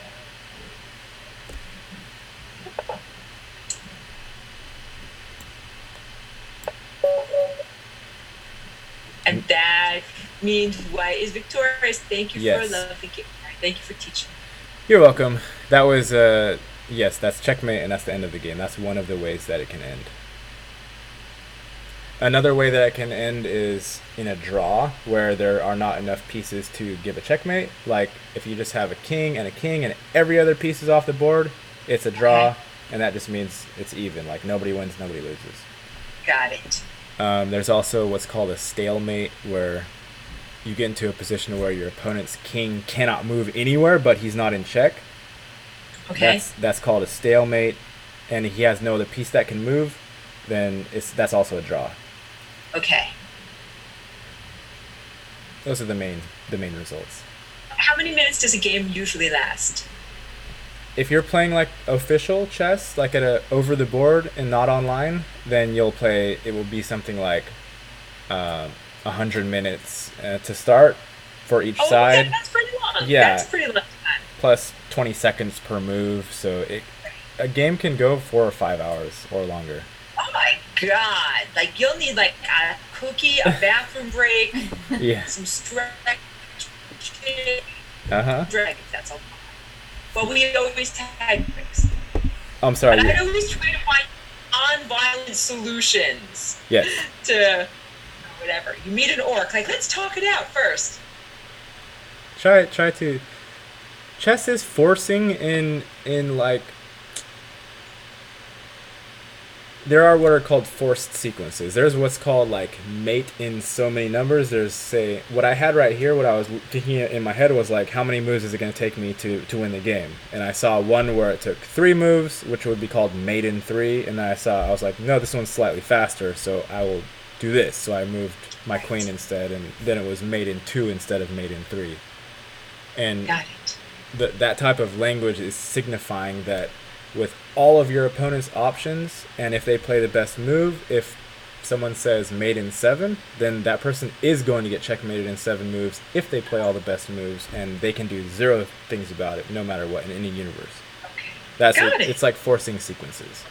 A: And that means white is victorious. Thank you for a
B: Yes.
A: lovely game. Thank you for teaching.
B: You're welcome. That was yes, that's checkmate and that's the end of the game. That's one of the ways that it can end. Another way that it can end is in a draw where there are not enough pieces to give a checkmate. Like if you just have a king and every other piece is off the board, it's a draw,
A: Okay.
B: and that just means it's even. Like nobody wins, nobody loses.
A: Got it.
B: There's also what's called a stalemate where you get into a position where your opponent's king cannot move anywhere, but he's not in check.
A: Okay.
B: That's called a stalemate, and he has no other piece that can move. Then that's also a draw.
A: Okay.
B: Those are the main results.
A: How many minutes does a game usually last?
B: If you're playing like official chess, like at a over the board and not online, then you'll play. It will be something like 100 minutes to start for each
A: Oh, okay,
B: side.
A: that's pretty long. That's
B: Yeah,
A: a pretty long time.
B: plus 20 seconds per move. So a game can go 4 or 5 hours or longer.
A: Oh my god! Like you'll need like a cookie, a bathroom break,
B: Yeah.
A: some stretch,
B: Uh huh.
A: dragons. That's all. But we always tag breaks.
B: I'm
A: But
B: sorry.
A: I'd always try to find non-violent solutions
B: Yes.
A: to whatever. You meet an orc, like let's talk it out first.
B: Try to. Chess is forcing in like there are what are called forced sequences. There's what's called like mate in so many numbers. There's say what I had right here. What I was thinking in my head was like, how many moves is it going to take me to win the game? And I saw one where it took 3 moves, which would be called mate in 3. And then I was like, no, this one's slightly faster, so I will do this. So I moved my queen instead, and then it was mate in 2 instead of mate in 3. And
A: Got it.
B: that type of language is signifying that with all of your opponent's options, and if they play the best move, if someone says mate in 7, then that person is going to get checkmated in 7 moves if they play all the best moves, and they can do 0 things about it no matter what in any universe.
A: Okay.
B: That's
A: Got
B: it.
A: it.
B: It's like forcing sequences.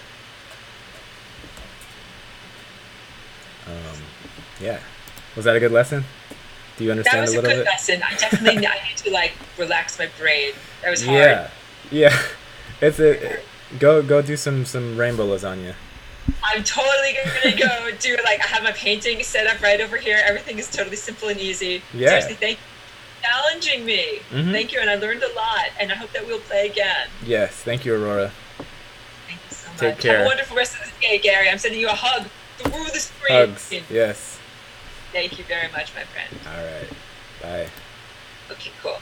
B: Yeah. Was that a good lesson? Do you
A: That
B: understand
A: was
B: a
A: a
B: little
A: good
B: bit?
A: lesson. I need to like relax my brain. That was hard.
B: Yeah. Yeah. It's a go do some rainbow lasagna.
A: I'm totally gonna go do like I have my painting set up right over here. Everything is totally simple and easy.
B: Yeah.
A: Seriously, thank you for challenging me.
B: Mhm.
A: Thank you, and I learned a lot. And I hope that we'll play again.
B: Yes. Thank you, Aurora.
A: Thank you so much.
B: Take care.
A: Have a wonderful rest of the day, Gary. I'm sending you a hug through the screen.
B: Hugs. Yes.
A: Thank you very much, my friend.
B: All right. Bye.
A: Okay, cool.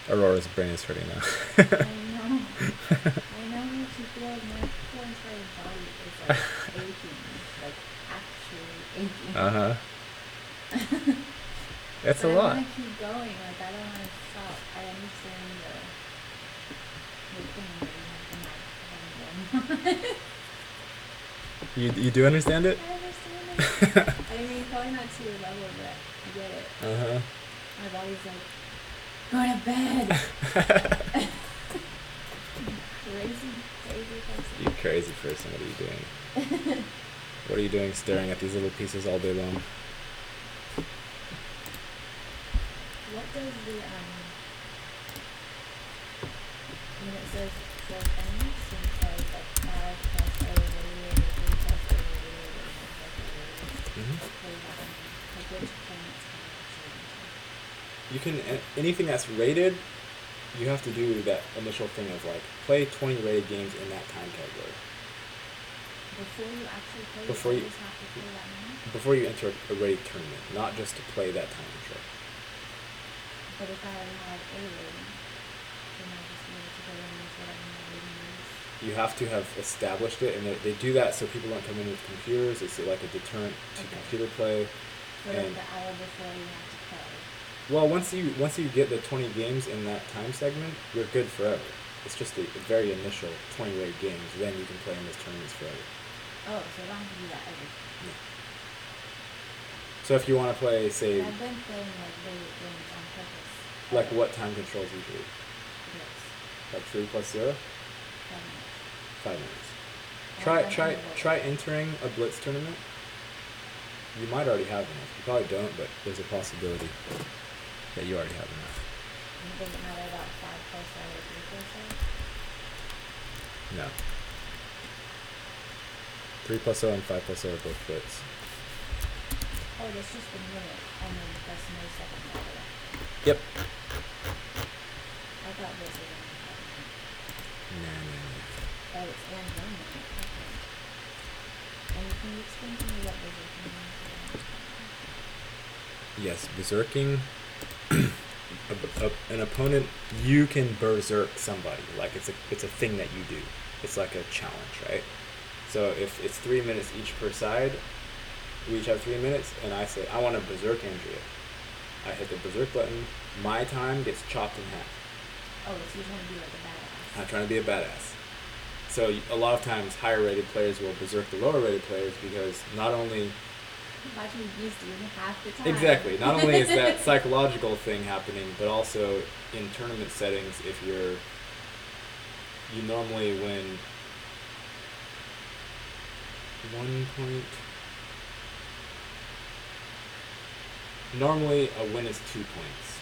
C: I
B: Aurora's brain is hurting now.
C: know. I know how she feels. My whole entire body is like aching, like actually aching.
B: Uh huh. That's a
C: But I
B: lot.
C: want to keep going. Like I don't want to stop. I understand the thing that you have in my.
B: You do understand it?
C: I understand it. I mean, probably not to your level, but I get it.
B: Uh huh.
C: My body's like, go to bed. Crazy, crazy person.
B: You crazy person. What are you doing? What are you doing staring at these little pieces all day long?
C: What does the when it says for things and it says like 5 plus overrated or 3 plus overrated or 1 plus overrated,
B: Hmm.
C: what does that mean? Like which planets can I actually enter?
B: You can anything that's rated. You have to do that initial thing of like play 20 rated games in that time category
C: Before you actually play,
B: Before
C: you
B: you-
C: just have to play that many?
B: before you enter a rated tournament, not just to play that time control.
C: But if I already have A rating, then I just need to go in with whatever my rating is.
B: You have to have established it, and they do that so people don't come in with computers. It's like a deterrent to
C: Okay.
B: computer play.
C: So like
B: And-
C: the hour before you have to play.
B: Well, once you get the 20 games in that time segment, you're good forever. It's just a very initial 20 rated games. Then you can play in those tournaments forever.
C: Oh, so I don't have to do that every.
B: So if you want to play, say,
C: I've been playing like rated games on purpose.
B: like what time controls usually?
C: Yes.
B: Like 3 plus 0?
C: 5 minutes.
B: 5 minutes.
C: I
B: Try
C: don't
B: try
C: know what-
B: try entering a blitz tournament. You might already have enough. You probably don't, but there's a possibility that you already have enough.
C: And it doesn't matter about 5 plus 0 or 3 plus 0.
B: No. 3 plus 0 and 5 plus 0 are both blitz.
C: Oh, that's just the minute, and then that's no seconds after that.
B: Yep.
C: I thought this was only 5 minutes.
B: Nah.
C: Oh, it's and 1 minute. Okay. And can you explain to me what berserking means?
B: Yes, berserking. An opponent, you can berserk somebody. Like it's a thing that you do. it's like a challenge, right? So if it's 3 minutes each per side, we each have 3 minutes, and I say I want to berserk Andrea. I hit the berserk button. My time gets chopped in half.
C: Oh, so you're trying to be like a badass.
B: I'm trying to be a badass. So a lot of times, higher rated players will berserk the lower rated players because not only
C: Imagine you used to in half the time.
B: exactly, not only is that psychological thing happening, but also in tournament settings, if you normally win 1 point. Normally, a win is 2 points.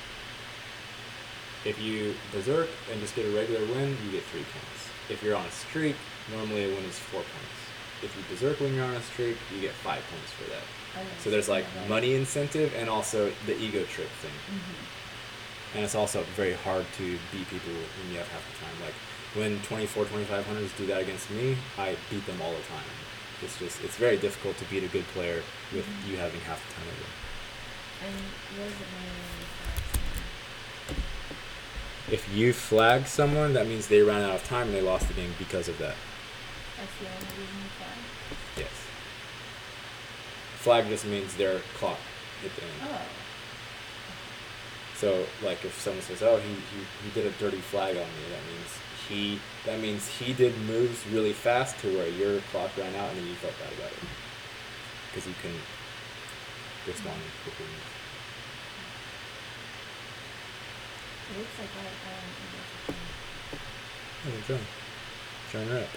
B: If you berserk and just get a regular win, you get 3 points. If you're on a streak, normally a win is 4 points. If you berserk when you're on a streak, you get 5 points for that.
C: Okay,
B: So there's like
C: yeah,
B: money incentive and also the ego trip thing.
C: Mm-hmm.
B: And it's also very hard to beat people when you have half the time. Like when 24, 2500s do that against me, I beat them all the time. It's very difficult to beat a good player with you having half the time of them.
C: And what does it mean when you flag someone?
B: If you flag someone, that means they ran out of time and they lost the game because of that.
C: That's the only reason you flag?
B: Yes. Flag just means their clock hit the end.
C: Oh.
B: So, like, if someone says, "Oh, he did a dirty flag on me," that means he did moves really fast to where your clock ran out, and then you felt bad about it because you couldn't respond quickly enough.
C: It looks like I
B: Oh, good job. Showing her up.